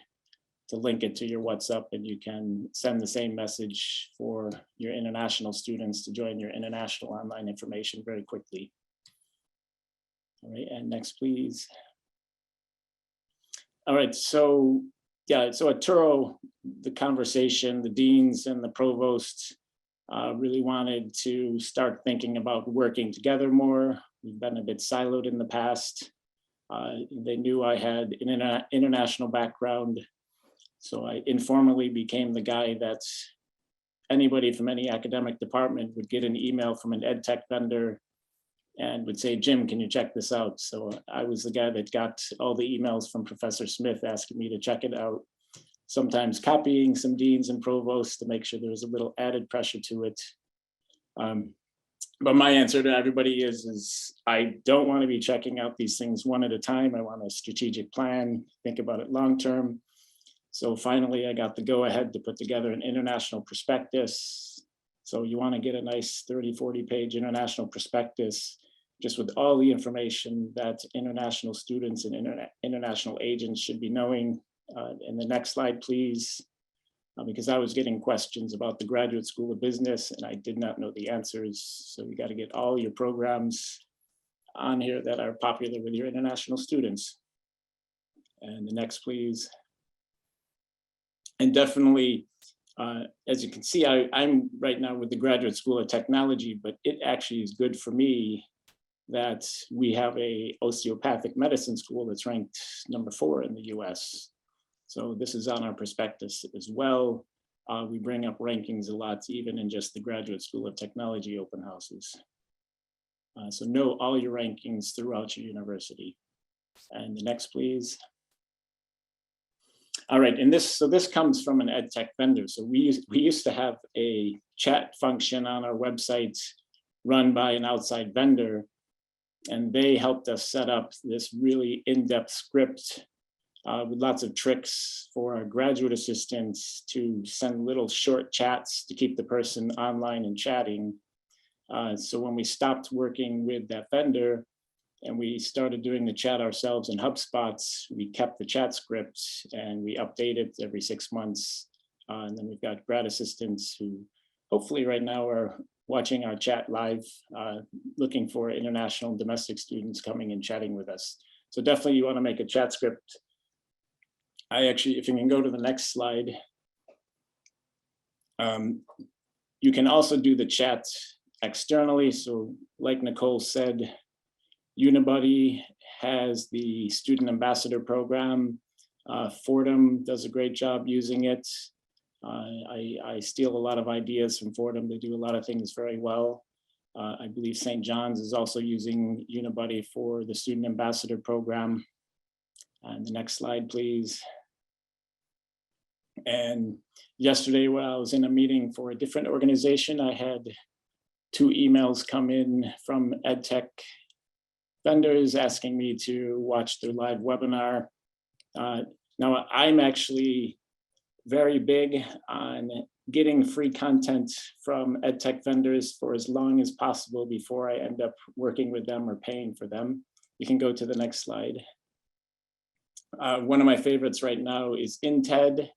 to link it to your WhatsApp, and you can send the same message for your international students to join your international online information very quickly. All right, and next, please. All right, so yeah, so at Turo, the conversation, the deans and the provost really wanted to start thinking about working together more. We've been a bit siloed in the past. They knew I had an international background, so I informally became the guy that anybody from any academic department would get an email from an ed tech vendor and would say, Jim, can you check this out? So I was the guy that got all the emails from Professor Smith asking me to check it out, sometimes copying some deans and provosts to make sure there was a little added pressure to it. But my answer to everybody is I don't want to be checking out these things one at a time. I want a strategic plan, think about it long-term. So finally, I got the go-ahead to put together an international prospectus. So you want to get a nice 30, 40-page international prospectus, just with all the information that international students and international agents should be knowing. And the next slide, please, because I was getting questions about the Graduate School of Business and I did not know the answers. So you got to get all your programs on here that are popular with your international students. And the next, please. And definitely, as you can see, I'm right now with the Graduate School of Technology, but it actually is good for me that we have a osteopathic medicine school that's ranked number 4 in the US. So this is on our prospectus as well. We bring up rankings a lot, even in just the Graduate School of Technology open houses. So know all your rankings throughout your university. And the next, please. All right, and this comes from an ed tech vendor. So we used to have a chat function on our website run by an outside vendor. And they helped us set up this really in-depth script with lots of tricks for our graduate assistants to send little short chats to keep the person online and chatting. So when we stopped working with that vendor and we started doing the chat ourselves in HubSpots, we kept the chat scripts and we update it every 6 months. And then we've got grad assistants who hopefully right now are watching our chat live, looking for international and domestic students coming and chatting with us. So definitely you want to make a chat script. I actually, if you can go to the next slide, you can also do the chat externally. So like Nichole said, Unibuddy has the Student Ambassador Program. Fordham does a great job using it. I steal a lot of ideas from Fordham. They do a lot of things very well. I believe St. John's is also using Unibuddy for the Student Ambassador Program. And the next slide, please. And yesterday, when I was in a meeting for a different organization, I had 2 emails come in from EdTech vendors asking me to watch their live webinar. Now, I'm actually very big on getting free content from EdTech vendors for as long as possible before I end up working with them or paying for them. You can go to the next slide. One of my favorites right now is InTED.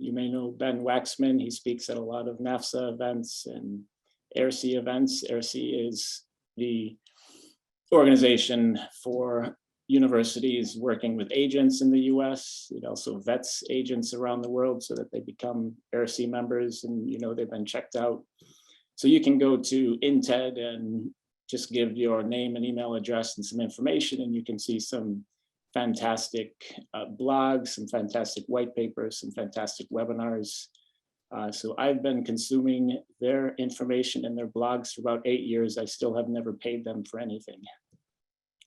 You may know Ben Waxman. He speaks at a lot of NAFSA events and ERC events. ERC is the organization for universities working with agents in the US. It also vets agents around the world so that they become ERC members and they've been checked out. So you can go to InTED and just give your name and email address and some information, and you can see some fantastic blogs, some fantastic white papers, some fantastic webinars. So I've been consuming their information and their blogs for about 8 years. I still have never paid them for anything.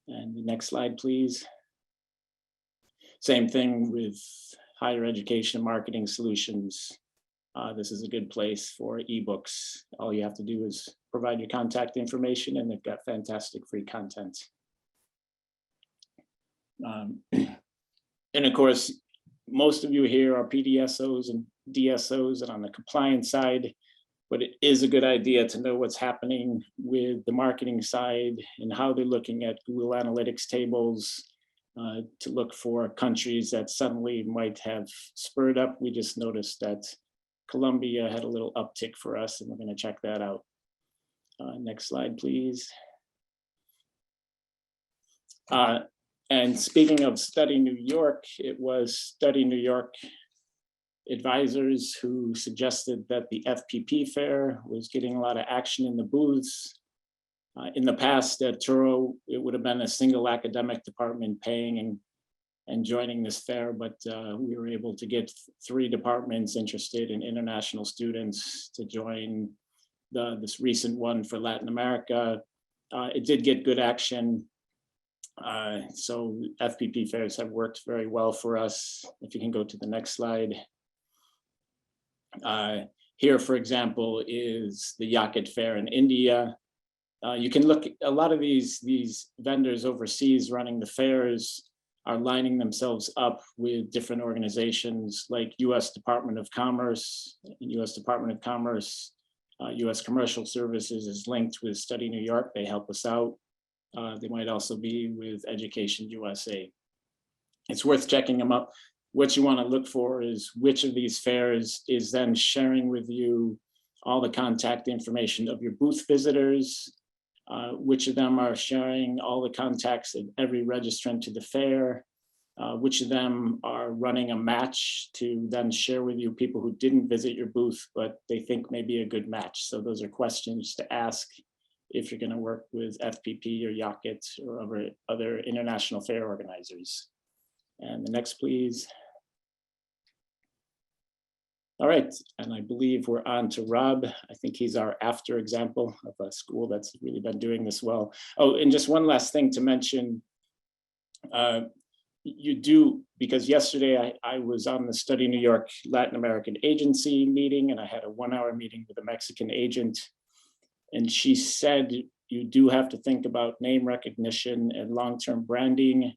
And the next slide, please. Same thing with higher education marketing solutions. This is a good place for ebooks. All you have to do is provide your contact information and they've got fantastic free content. And of course, most of you here are PDSOs and DSOs and on the compliance side, but it is a good idea to know what's happening with the marketing side and how they're looking at Google Analytics tables to look for countries that suddenly might have spurred up. We just noticed that Colombia had a little uptick for us, and we're going to check that out. Next slide, please. And speaking of Study New York, it was Study New York advisors who suggested that the FPP fair was getting a lot of action in the booths. In the past at Turo, it would have been a single academic department paying and joining this fair, but we were able to get 3 departments interested in international students to join this recent one for Latin America. It did get good action. So FPP fairs have worked very well for us. If you can go to the next slide. Here, for example, is the Yakut Fair in India. You can look, a lot of these vendors overseas running the fairs are lining themselves up with different organizations like US Department of Commerce. US Department of Commerce, US Commercial Services is linked with Study New York. They help us out. They might also be with Education USA. It's worth checking them up. What you want to look for is which of these fairs is then sharing with you all the contact information of your booth visitors, which of them are sharing all the contacts of every registrant to the fair, which of them are running a match to then share with you people who didn't visit your booth, but they think may be a good match. So those are questions to ask if you're going to work with FPP or Yakut or other international fair organizers. And the next, please. All right, and I believe we're on to Rob. I think he's our after example of a school that's really been doing this well. Oh, and just one last thing to mention. You do, because yesterday I was on the Study New York Latin American Agency meeting, and I had a 1-hour meeting with a Mexican agent. And she said you do have to think about name recognition and long-term branding,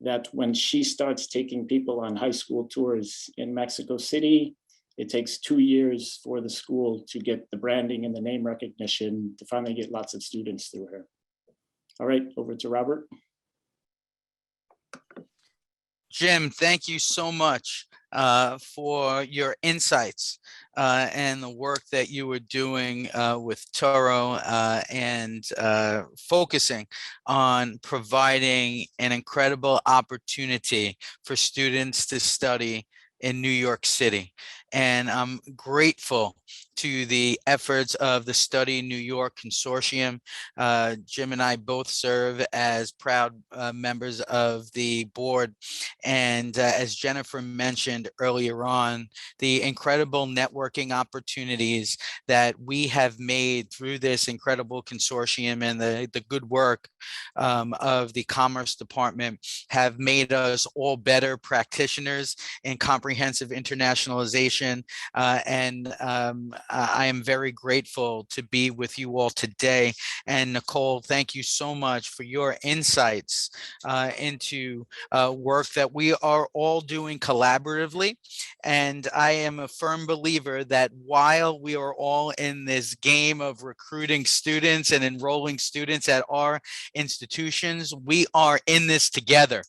that when she starts taking people on high school tours in Mexico City, it takes 2 years for the school to get the branding and the name recognition to finally get lots of students through her. All right, over to Robert. Jim, thank you so much for your insights and the work that you were doing with Toro and focusing on providing an incredible opportunity for students to study in New York City. And I'm grateful to the efforts of the Study New York Consortium. Jim and I both serve as proud members of the board. And as Jennifer mentioned earlier on, the incredible networking opportunities that we have made through this incredible consortium and the good work of the Commerce Department have made us all better practitioners in comprehensive internationalization. I am very grateful to be with you all today. And Nichole, thank you so much for your insights into work that we are all doing collaboratively. And I am a firm believer that while we are all in this game of recruiting students and enrolling students at our institutions, we are in this together.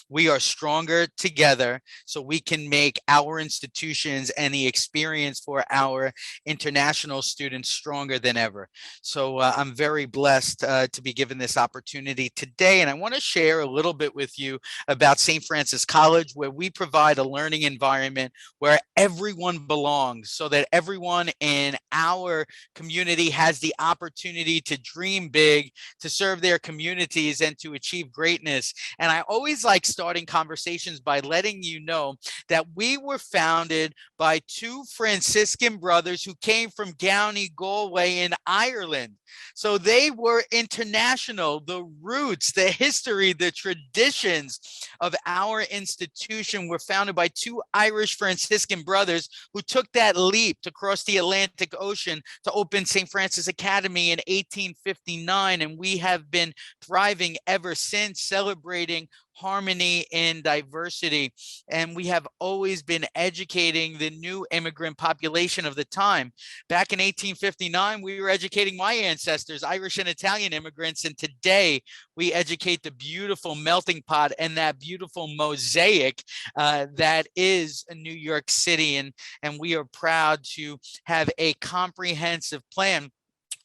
We are stronger together, so we can make our institutions and the experience for our international students stronger than ever. So I'm very blessed to be given this opportunity today. And I want to share a little bit with you about St. Francis College, where we provide a learning environment where everyone belongs, so that everyone in our community has the opportunity to dream big, to serve their communities, and to achieve greatness. And I always like starting conversations by letting you know that we were founded by two Franciscan brothers who came from County Galway in Ireland. So they were international. The roots, the history, the traditions of our institution were founded by two Irish Franciscan brothers who took that leap to cross the Atlantic Ocean to open St. Francis Academy in 1859. And we have been thriving ever since, celebrating harmony in diversity. And we have always been educating the new immigrant population of the time. Back in 1859, we were educating my ancestors, Irish and Italian immigrants. And today we educate the beautiful melting pot and that beautiful mosaic that is New York City. And we are proud to have a comprehensive plan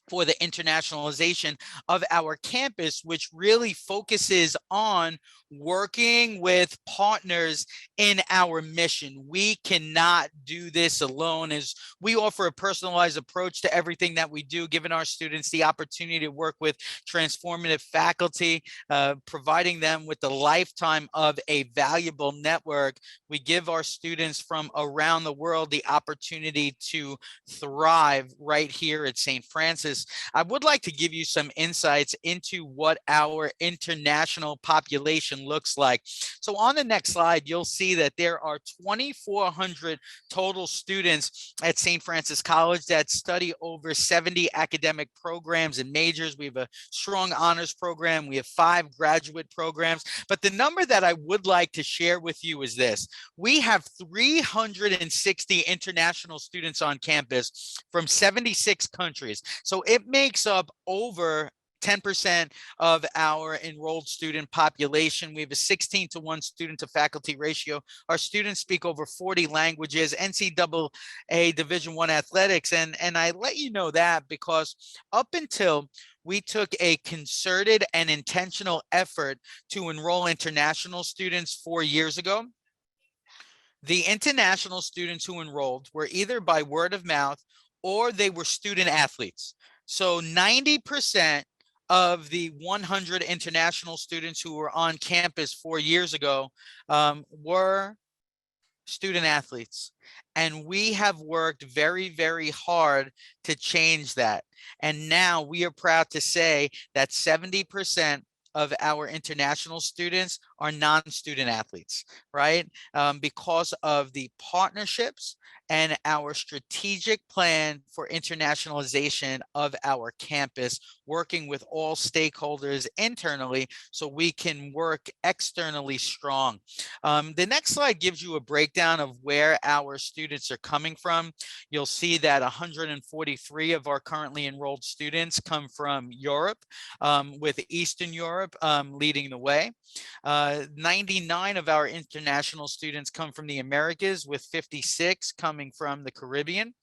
for the internationalization of our campus, which really focuses on working with partners in our mission. We cannot do this alone, as we offer a personalized approach to everything that we do, giving our students the opportunity to work with transformative faculty, providing them with the lifetime of a valuable network. We give our students from around the world the opportunity to thrive right here at St. Francis. I would like to give you some insights into what our international population looks like. So on the next slide, you'll see that there are 2,400 total students at St. Francis College that study over 70 academic programs and majors. We have a strong honors program. We have 5 graduate programs. But the number that I would like to share with you is this. We have 360 international students on campus from 76 countries. So it makes up over 10% of our enrolled student population. We have a 16-to-1 student to faculty ratio. Our students speak over 40 languages, NCAA Division I athletics. And I let you know that because up until we took a concerted and intentional effort to enroll international students 4 years ago, the international students who enrolled were either by word of mouth or they were student athletes. So 90% of the 100 international students who were on campus 4 years ago were student athletes. And we have worked very, very hard to change that. And now we are proud to say that 70% of our international students are non-student athletes, right? Because of the partnerships and our strategic plan for internationalization of our campus, working with all stakeholders internally so we can work externally strong. The next slide gives you a breakdown of where our students are coming from. You'll see that 143 of our currently enrolled students come from Europe, with Eastern Europe leading the way. 99 of our international students come from the Americas, with 56 coming from the Caribbean.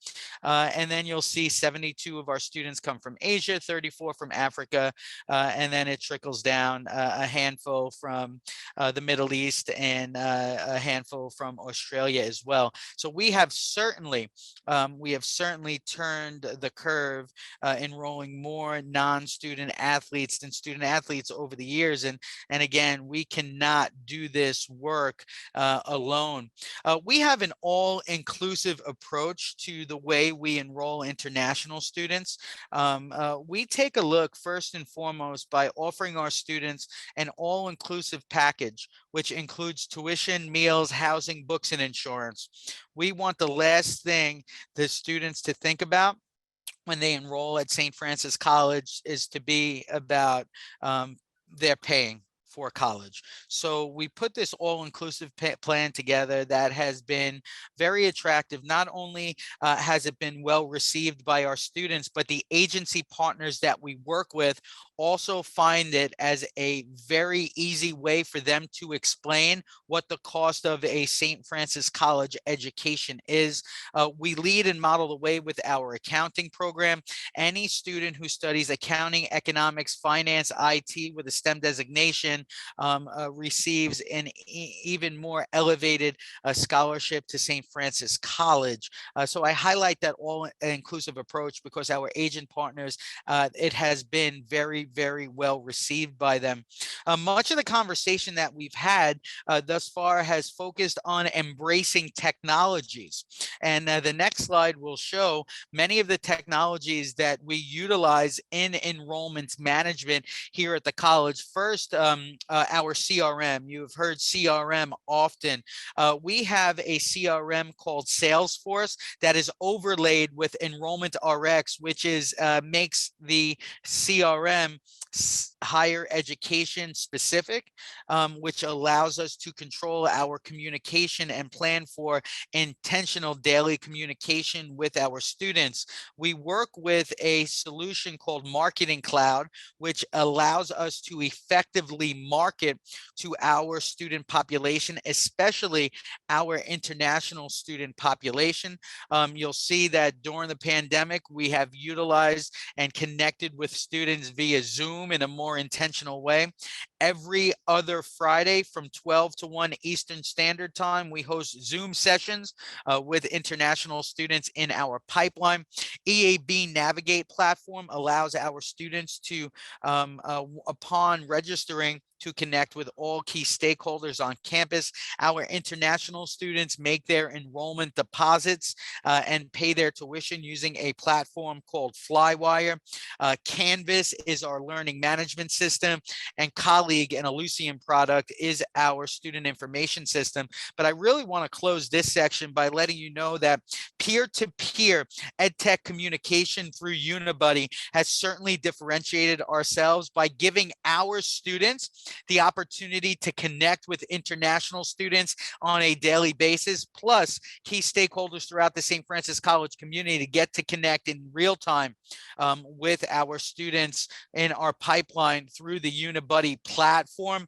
And then you'll see 72 of our students come from Asia, 34 from Africa, and then it trickles down a handful from the Middle East and a handful from Australia as well. So we have certainly turned the curve, enrolling more non-student athletes than student athletes over the years. And again, we cannot do this work alone. We have an all-inclusive approach to the way we enroll international students. We take a look first and foremost by offering our students an all-inclusive package, which includes tuition, meals, housing, books, and insurance. We want the last thing the students to think about when they enroll at St. Francis College is to be about their paying for college. So we put this all-inclusive plan together that has been very attractive. Not only has it been well received by our students, but the agency partners that we work with also find it as a very easy way for them to explain what the cost of a St. Francis College education is. We lead and model the way with our accounting program. Any student who studies accounting, economics, finance, IT with a STEM designation receives an even more elevated scholarship to St. Francis College. So I highlight that all-inclusive approach because our agent partners, it has been very, very well received by them. Much of the conversation that we've had thus far has focused on embracing technologies. And the next slide will show many of the technologies that we utilize in enrollment management here at the college. First, our CRM. You've heard CRM often. We have a CRM called Salesforce that is overlaid with Enrollment RX, which is makes the CRM higher education specific, which allows us to control our communication and plan for intentional daily communication with our students. We work with a solution called Marketing Cloud, which allows us to effectively market to our student population, especially our international student population. You'll see that during the pandemic, we have utilized and connected with students via Zoom in a more intentional way. Every other Friday from 12 to 1 Eastern Standard Time, we host Zoom sessions with international students in our pipeline. EAB Navigate platform allows our students to, upon registering, to connect with all key stakeholders on campus. Our international students make their enrollment deposits and pay their tuition using a platform called Flywire. Canvas is our learning management system, and Colleague, an Ellucian product, is our student information system. But I really want to close this section by letting you know that peer-to-peer EdTech communication through Unibuddy has certainly differentiated ourselves by giving our students the opportunity to connect with international students on a daily basis, plus key stakeholders throughout the St. Francis College community to get to connect in real time with our students in our pipeline through the Unibuddy platform.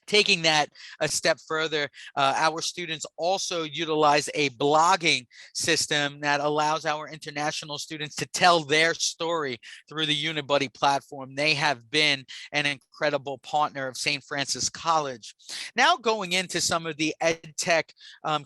Taking that a step further, our students also utilize a blogging system that allows our international students to tell their story through the Unibuddy platform. They have been an incredible partner of St. Francis College. Now going into some of the EdTech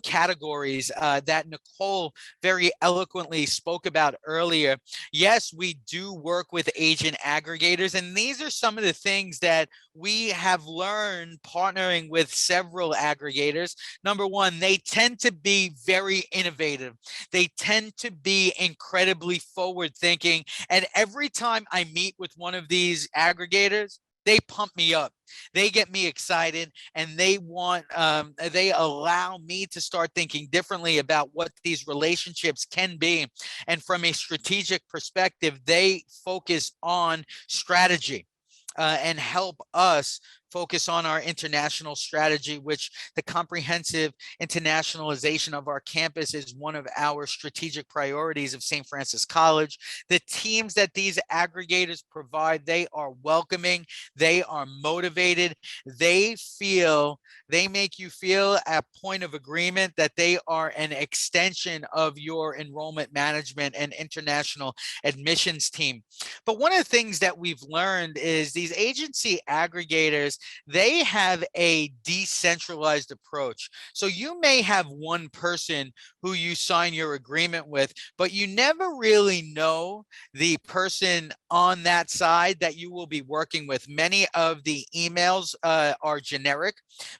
categories that Nichole very eloquently spoke about earlier. Yes, we do work with agent aggregators, and these are some of the things that we have learned partnering with several aggregators. Number one, they tend to be very innovative. They tend to be incredibly forward thinking. And every time I meet with one of these aggregators, they pump me up. They get me excited, and they they allow me to start thinking differently about what these relationships can be. And from a strategic perspective, they focus on strategy and help us focus on our international strategy, which the comprehensive internationalization of our campus is one of our strategic priorities of St. Francis College. The teams that these aggregators provide, they are welcoming, they are motivated, they make you feel at point of agreement that they are an extension of your enrollment management and international admissions team. But one of the things that we've learned is these agency aggregators, they have a decentralized approach. So you may have one person who you sign your agreement with, but you never really know the person on that side that you will be working with. Many of the emails are generic.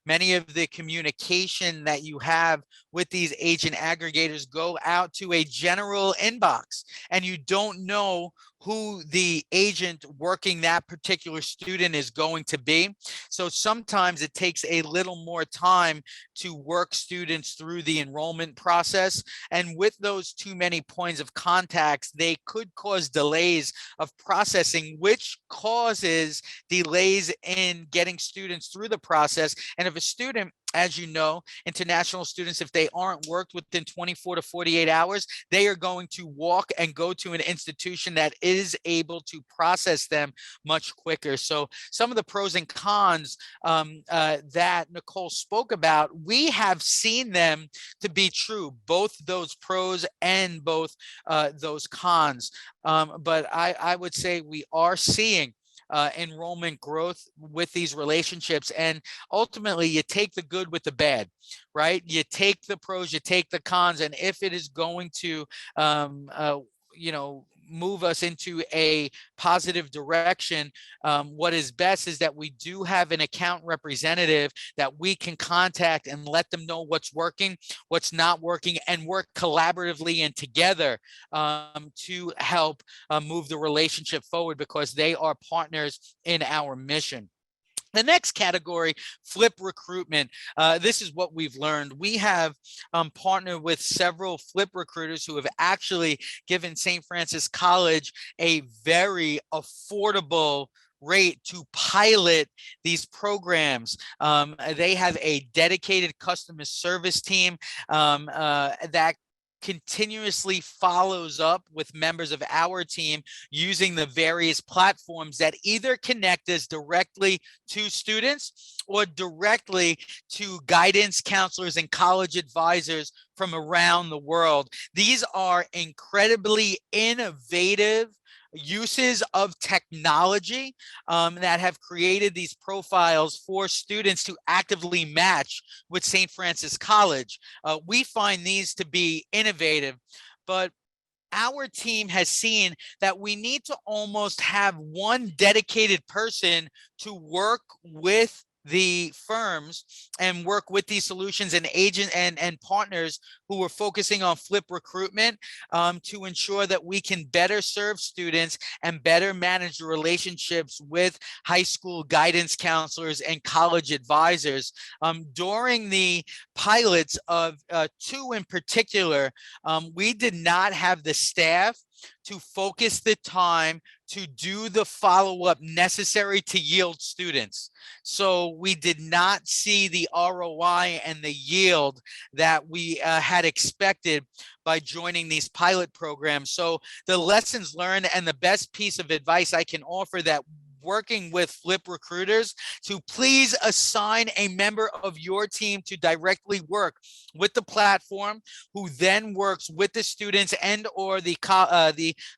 Many of the communication that you have with these agent aggregators go out to a general inbox, and you don't know who the agent working that particular student is going to be. So sometimes it takes a little more time to work students through the enrollment process. And with those too many points of contacts, they could cause delays of processing, which causes delays in getting students through the process. And if a student, as you know, international students, if they aren't worked within 24 to 48 hours, they are going to walk and go to an institution that is able to process them much quicker. So some of the pros and cons that Nichole spoke about, we have seen them to be true, both those pros and both those cons. But I would say we are seeing enrollment growth with these relationships. And ultimately, you take the good with the bad, right? You take the pros, you take the cons, and if it is going to, move us into a positive direction, what is best is that we do have an account representative that we can contact and let them know what's working, what's not working, and work collaboratively and together to help move the relationship forward, because they are partners in our mission. The next category, flip recruitment. This is what we've learned. We have partnered with several flip recruiters who have actually given St. Francis College a very affordable rate to pilot these programs. They have a dedicated customer service team that continuously follows up with members of our team using the various platforms that either connect us directly to students or directly to guidance counselors and college advisors from around the world. These are incredibly innovative uses of technology that have created these profiles for students to actively match with St. Francis College. We find these to be innovative, but our team has seen that we need to almost have one dedicated person to work with the firms and work with these solutions and agent and partners who are focusing on flip recruitment to ensure that we can better serve students and better manage the relationships with high school guidance counselors and college advisors. During the pilots of two in particular, we did not have the staff to focus the time to do the follow-up necessary to yield students. So we did not see the ROI and the yield that we had expected by joining these pilot programs. So the lessons learned and the best piece of advice I can offer that working with flip recruiters to please assign a member of your team to directly work with the platform, who then works with the students and or the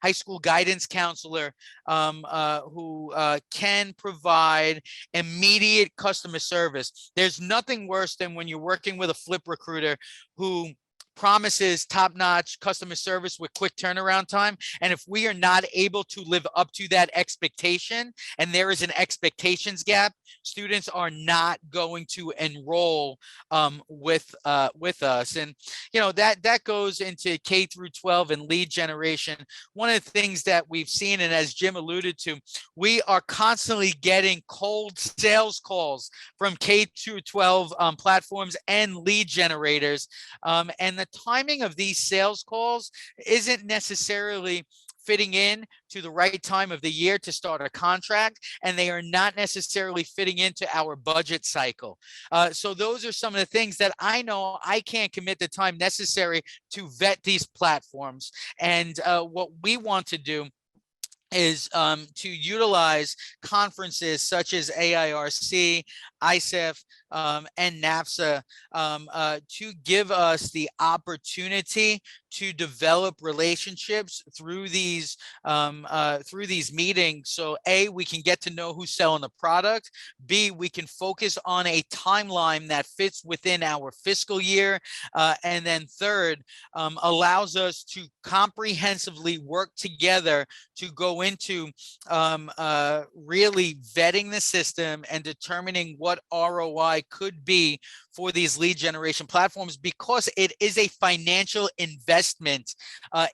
high school guidance counselor who can provide immediate customer service. There's nothing worse than when you're working with a flip recruiter who promises top-notch customer service with quick turnaround time. And if we are not able to live up to that expectation, and there is an expectations gap, students are not going to enroll with us. And that goes into K through 12 and lead generation. One of the things that we've seen, and as Jim alluded to, we are constantly getting cold sales calls from K through 12 platforms and lead generators. And the timing of these sales calls isn't necessarily fitting in to the right time of the year to start a contract, and they are not necessarily fitting into our budget cycle. So those are some of the things that I know I can't commit the time necessary to vet these platforms. And what we want to do is to utilize conferences such as AIRC, ISEF, and NAFSA to give us the opportunity to develop relationships through these meetings. So A, we can get to know who's selling the product. B, we can focus on a timeline that fits within our fiscal year. And then third, allows us to comprehensively work together to go into really vetting the system and determining what ROI could be for these lead generation platforms, because it is a financial investment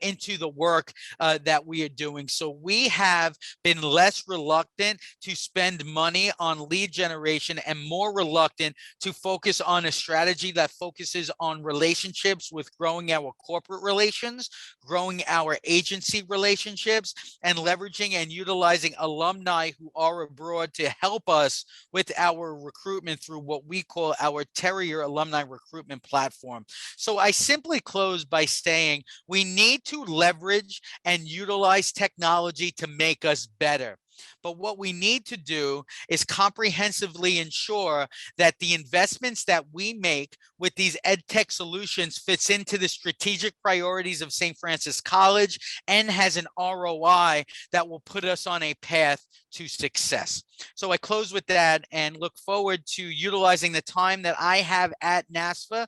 into the work that we are doing. So we have been less reluctant to spend money on lead generation and more reluctant to focus on a strategy that focuses on relationships with growing our corporate relations, growing our agency relationships, and leveraging and utilizing alumni who are abroad to help us with our recruitment through what we call our Terrier Alumni Recruitment Platform. So I simply close by saying we need to leverage and utilize technology to make us better. But what we need to do is comprehensively ensure that the investments that we make with these ed tech solutions fits into the strategic priorities of St. Francis College and has an ROI that will put us on a path to success. So I close with that and look forward to utilizing the time that I have at NASFA,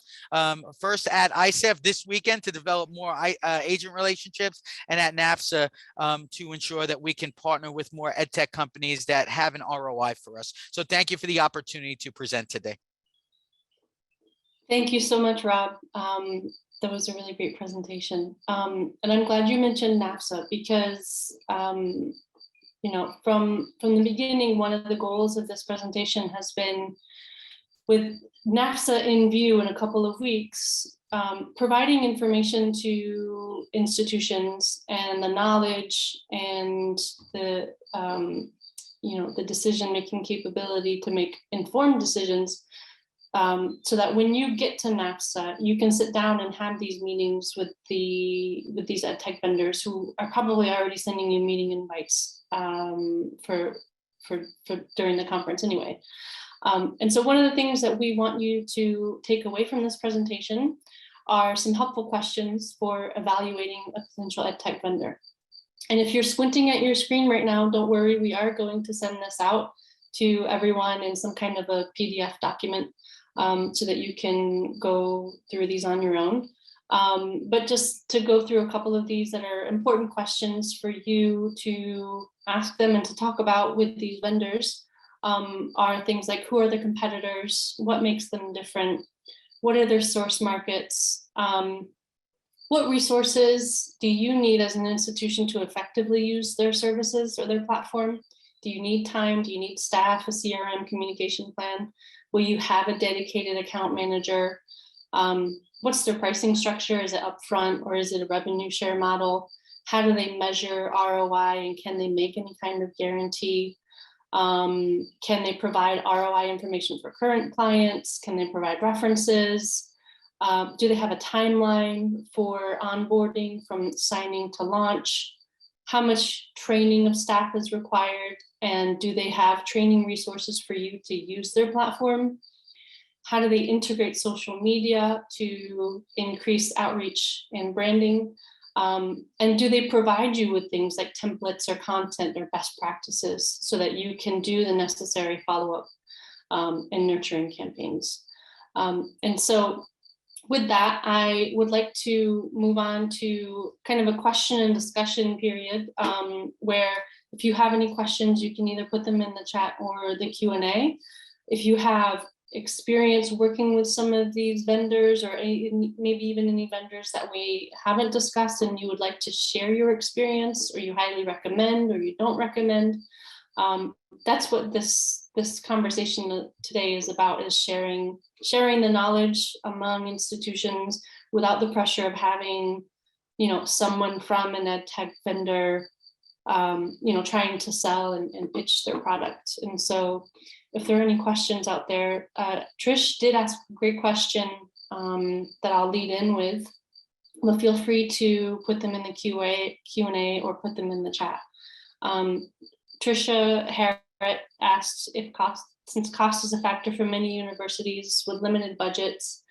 first at ISEF this weekend to develop more agent relationships, and at NAFSA to ensure that we can partner with more ed tech companies that have an ROI for us. So thank you for the opportunity to present today. Thank you so much, Rob. That was a really great presentation. And I'm glad you mentioned NAFSA because from the beginning, one of the goals of this presentation has been, with NAFSA in view in a couple of weeks, providing information to institutions and the knowledge and the decision-making capability to make informed decisions, so that when you get to NAFSA, you can sit down and have these meetings with these ed tech vendors who are probably already sending you meeting invites for during the conference anyway. And so one of the things that we want you to take away from this presentation are some helpful questions for evaluating a potential ed tech vendor. And if you're squinting at your screen right now, don't worry, we are going to send this out to everyone in some kind of a PDF document so that you can go through these on your own. But just to go through a couple of these that are important questions for you to ask them and to talk about with these vendors are things like, who are the competitors? What makes them different? What are their source markets? What resources do you need as an institution to effectively use their services or their platform? Do you need time? Do you need staff, a CRM communication plan? Will you have a dedicated account manager? What's their pricing structure? Is it upfront or is it a revenue share model? How do they measure ROI and can they make any kind of guarantee? Can they provide ROI information for current clients? Can they provide references? Do they have a timeline for onboarding from signing to launch? How much training of staff is required? And do they have training resources for you to use their platform? How do they integrate social media to increase outreach and branding? And do they provide you with things like templates or content or best practices so that you can do the necessary follow-up and nurturing campaigns? And so with that, I would like to move on to kind of a question and discussion period, where if you have any questions, you can either put them in the chat or the Q&A. If you have experience working with some of these vendors, or maybe even any vendors that we haven't discussed, and you would like to share your experience, or you highly recommend or you don't recommend, that's what this conversation today is about, is sharing the knowledge among institutions without the pressure of having, you know, someone from an ed tech vendor, you know, trying to sell and pitch their product. And so if there are any questions out there, Trish did ask a great question that I'll lead in with, but feel free to put them in the Q&A or put them in the chat. Trisha Harrett asked if since cost is a factor for many universities with limited budgets,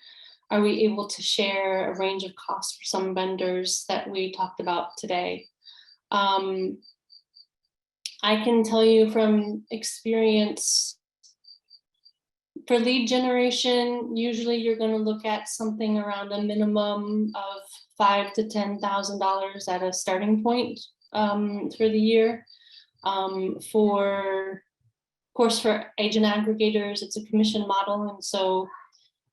are we able to share a range of costs for some vendors that we talked about today? I can tell you from experience, for lead generation, usually you're going to look at something around a minimum of $5,000 to $10,000 at a starting point for the year. For agent aggregators, it's a commission model, and so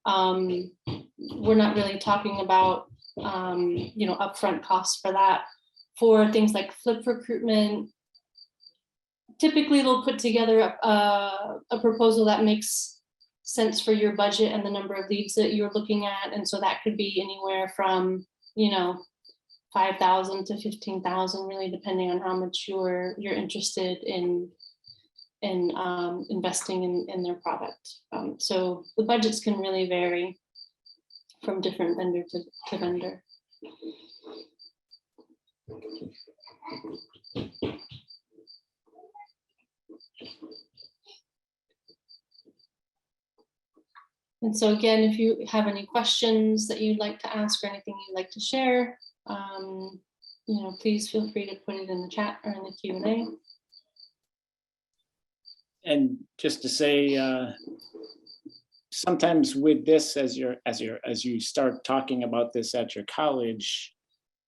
we're not really talking about you know, upfront costs for that. For things like flip recruitment, typically they'll put together a proposal that makes sense for your budget and the number of leads that you're looking at, and so that could be anywhere from, you know, 5,000 to 15,000, really depending on how much you're interested in investing in their product. So the budgets can really vary from different vendor to vendor. And so again, if you have any questions that you'd like to ask or anything you'd like to share, you know, please feel free to put it in the chat or in the Q&A. And just to say, sometimes with this, as you start talking about this at your college,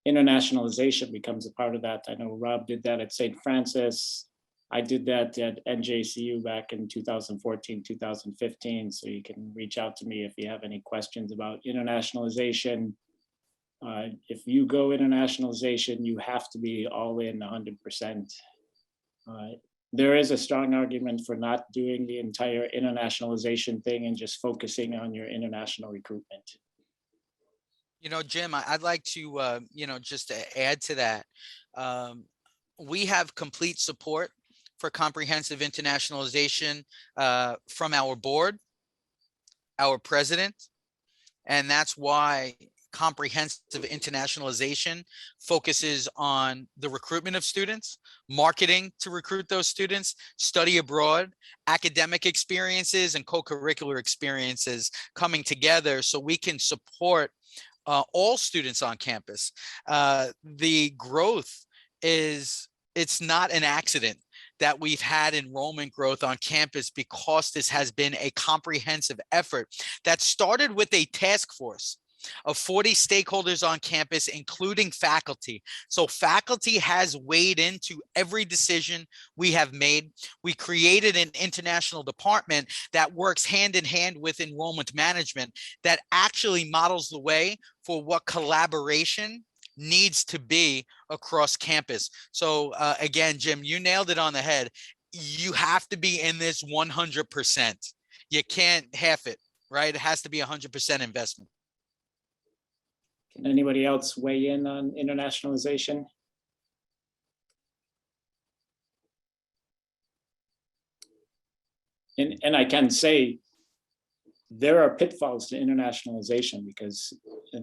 internationalization becomes a part of that. I know Rob did that at St. Francis. I did that at NJCU back in 2014, 2015. So you can reach out to me if you have any questions about internationalization. If you go internationalization, you have to be all in 100%. There is a strong argument for not doing the entire internationalization thing and just focusing on your international recruitment. You know, Jim, I'd like to, you know, just to add to that. We have complete support for comprehensive internationalization from our board, our president, and that's why comprehensive internationalization focuses on the recruitment of students, marketing to recruit those students, study abroad, academic experiences, and co-curricular experiences coming together so we can support all students on campus. The growth it's not an accident that we've had enrollment growth on campus, because this has been a comprehensive effort that started with a task force of 40 stakeholders on campus, including faculty. So faculty has weighed into every decision we have made. We created an international department that works hand in hand with enrollment management that actually models the way for what collaboration needs to be across campus. So again, Jim, you nailed it on the head. You have to be in this 100%. You can't half it, right? It has to be 100% investment. Can anybody else weigh in on internationalization? And I can say there are pitfalls to internationalization, because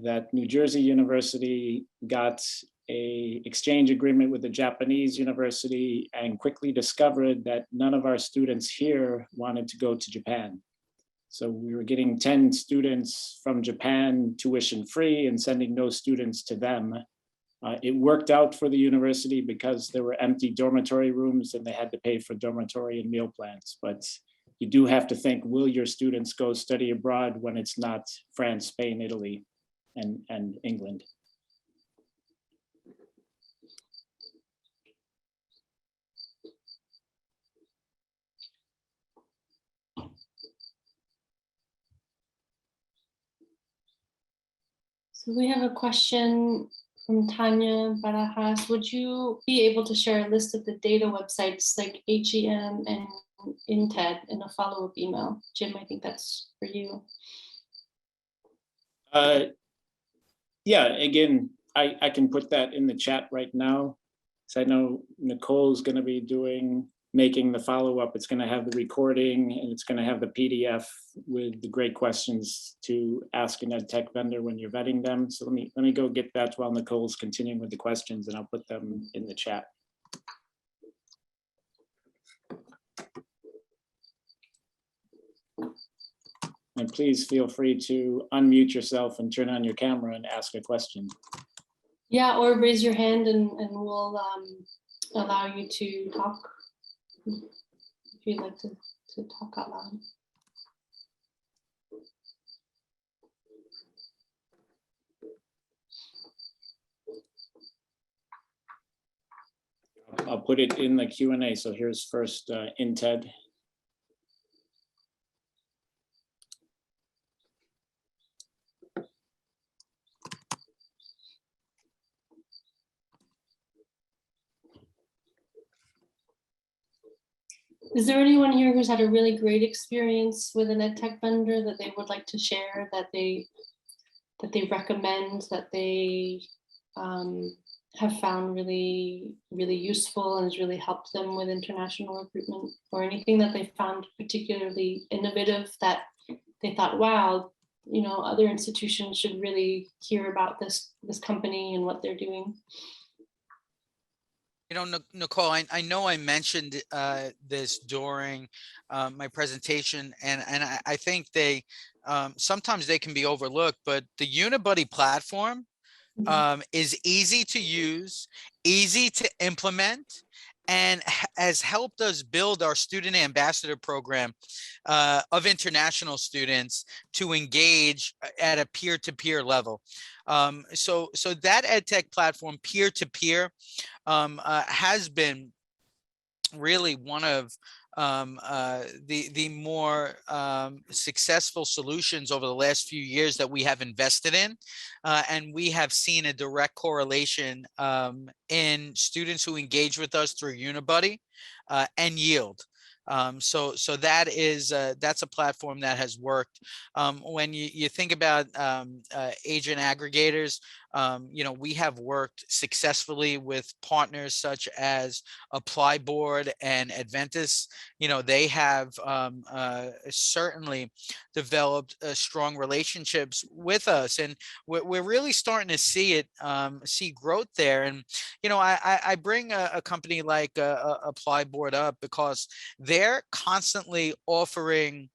that New Jersey university got an exchange agreement with a Japanese university and quickly discovered that none of our students here wanted to go to Japan. So we were getting 10 students from Japan tuition free and sending those students to them. It worked out for the university because there were empty dormitory rooms and they had to pay for dormitory and meal plans. But you do have to think, will your students go study abroad when it's not France, Spain, Italy, and England? So we have a question from Tanya Barajas. Would you be able to share a list of the data websites like HEM and INTED in a follow-up email? Jim, I think that's for you. Yeah, again, I can put that in the chat right now. So I know Nicole's going to be making the follow-up. It's going to have the recording and it's going to have the PDF with the great questions to ask an ed tech vendor when you're vetting them. So let me go get that while Nicole's continuing with the questions, and I'll put them in the chat. And please feel free to unmute yourself and turn on your camera and ask a question. Yeah, or raise your hand and we'll allow you to talk if you'd like to talk out loud. I'll put it in the Q&A. So here's first INTED. Is there anyone here who's had a really great experience with an ed tech vendor that they would like to share, that they recommend, that they have found really, really useful and has really helped them with international recruitment, or anything that they found particularly innovative that they thought, wow, you know, other institutions should really hear about this company and what they're doing? You know, Nichole, I know I mentioned this during my presentation, and I think they sometimes they can be overlooked, but the Unibuddy platform is easy to use, easy to implement, and has helped us build our student ambassador program of international students to engage at a peer-to-peer level. So that EdTech platform, peer-to-peer, has been really one of the more successful solutions over the last few years that we have invested in, and we have seen a direct correlation in students who engage with us through Unibuddy and yield. So that is that's a platform that has worked. When you think about agent aggregators, you know, we have worked successfully with partners such as Applyboard and Adventus. You know, they have certainly developed strong relationships with us, and we're really starting to see it, see growth there. And you know, I bring a company like Applyboard up because they're constantly offering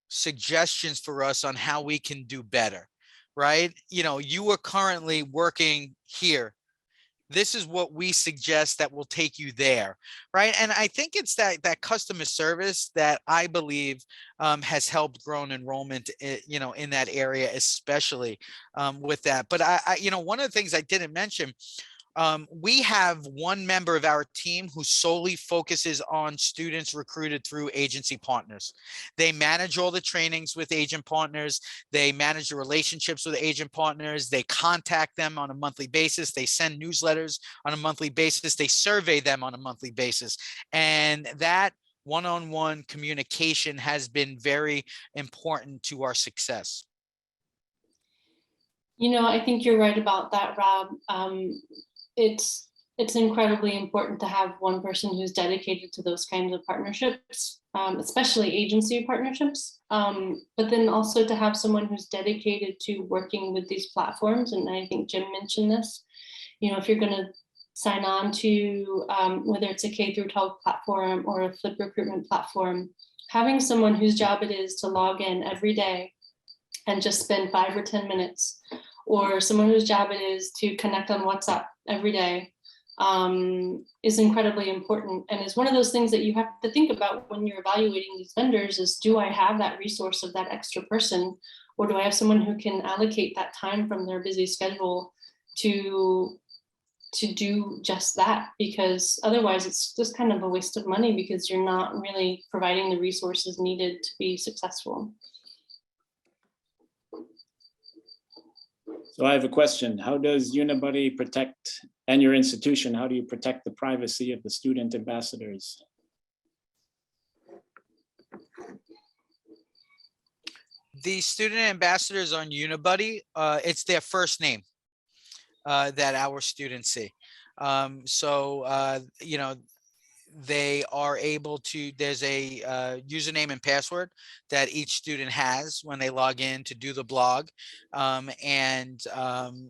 suggestions for us on how we can do better, right? You know, you are currently working here. This is what we suggest that will take you there, right? And I think it's that customer service that I believe has helped grow enrollment, you know, in that area, especially with that. But I, you know, one of the things I didn't mention, we have one member of our team who solely focuses on students recruited through agency partners. They manage all the trainings with agent partners. They manage the relationships with agent partners. They contact them on a monthly basis. They send newsletters on a monthly basis. They survey them on a monthly basis. And that one-on-one communication has been very important to our success. You know, I think you're right about that, Rob. It's incredibly important to have one person who's dedicated to those kinds of partnerships, especially agency partnerships, but then also to have someone who's dedicated to working with these platforms. And I think Jim mentioned this, you know, if you're going to sign on to whether it's a K through 12 platform or a flip recruitment platform, having someone whose job it is to log in every day and just spend 5 or 10 minutes, or someone whose job it is to connect on WhatsApp every day, is incredibly important, and is one of those things that you have to think about when you're evaluating these vendors is, do I have that resource of that extra person, or do I have someone who can allocate that time from their busy schedule to do just that? Because otherwise it's just kind of a waste of money, because you're not really providing the resources needed to be successful. So I have a question. How does Unibuddy protect, and your institution, how do you protect the privacy of the student ambassadors? The student ambassadors on Unibuddy, it's their first name that our students see. You know, they are able to, there's a username and password that each student has when they log in to do the blog. You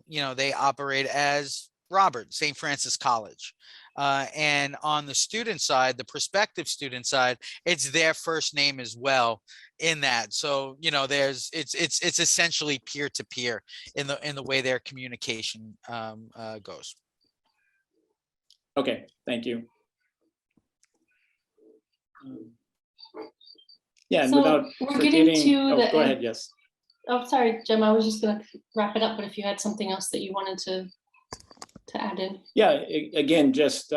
know, they operate as Robert, St. Francis College. And on the student side, the prospective student side, it's their first name as well in that. So, you know, it's essentially peer-to-peer in the way their communication goes. Okay, thank you. Yeah, and So without we're getting to oh, the go end. ahead, yes. Oh, sorry, Jim, I was just gonna wrap it up, but if you had something else that you wanted to add in. Yeah, again, just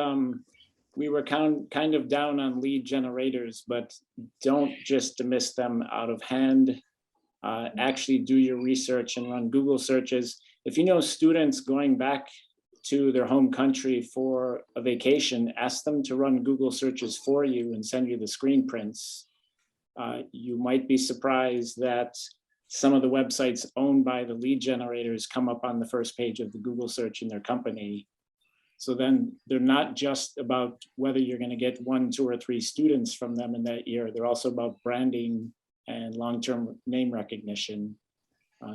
we were kind of down on lead generators, but don't just dismiss them out of hand. Actually do your research and run Google searches. If you know students going back to their home country for a vacation, ask them to run Google searches for you and send you the screen prints. You might be surprised that some of the websites owned by the lead generators come up on the first page of the Google search in their company. So then they're not just about whether you're going to get 1, 2, or 3 students from them in that year. They're also about branding and long-term name recognition.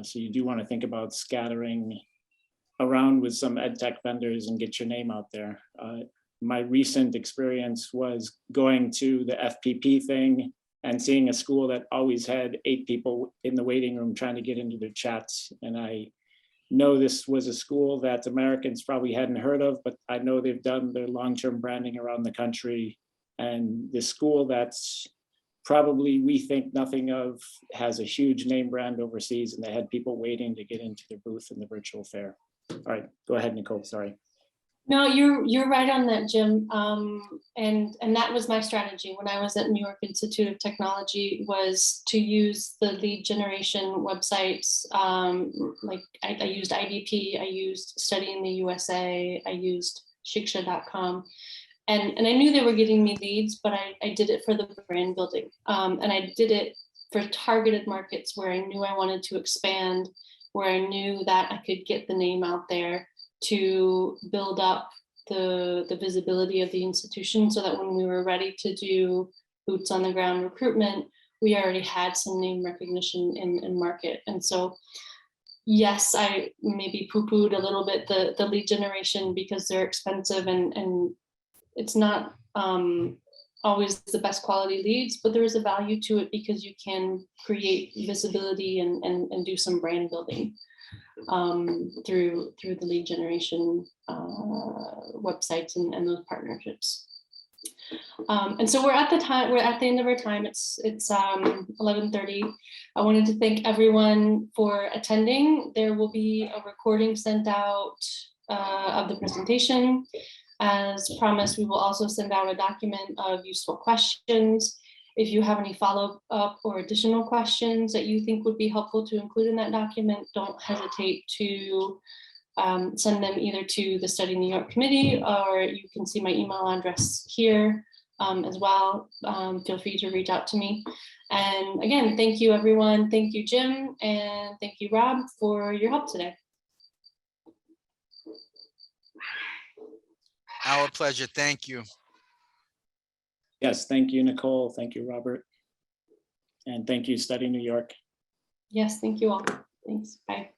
So you do want to think about scattering around with some ed tech vendors and get your name out there. My recent experience was going to the FPP thing and seeing a school that always had 8 people in the waiting room trying to get into their chats. And I know this was a school that Americans probably hadn't heard of, but I know they've done their long-term branding around the country. And the school that's probably we think nothing of has a huge name brand overseas, and they had people waiting to get into their booth in the virtual fair. All right, go ahead, Nichole, sorry. No, you're right on that, Jim. And that was my strategy when I was at New York Institute of Technology, was to use the lead generation websites. Like I used IDP, I used Study in the USA, I used Shiksha.com. And I knew they were getting me leads, but I did it for the brand building. And I did it for targeted markets where I knew I wanted to expand, where I knew that I could get the name out there to build up the visibility of the institution, so that when we were ready to do boots on the ground recruitment, we already had some name recognition in market. And so, yes, I maybe poo-pooed a little bit the lead generation because they're expensive and it's not always the best quality leads, but there is a value to it because you can create visibility and do some brand building through the lead generation websites and those partnerships. And so we're at the end of our time. It's 11:30. I wanted to thank everyone for attending. There will be a recording sent out of the presentation. As promised, we will also send out a document of useful questions. If you have any follow-up or additional questions that you think would be helpful to include in that document, don't hesitate to send them either to the Study New York Committee, or you can see my email address here as well. Feel free to reach out to me. And again, thank you, everyone. Thank you, Jim, and thank you, Rob, for your help today. Our pleasure. Thank you. Yes, thank you, Nichole. Thank you, Robert. And thank you, Study New York. Yes, thank you all. Thanks. Bye.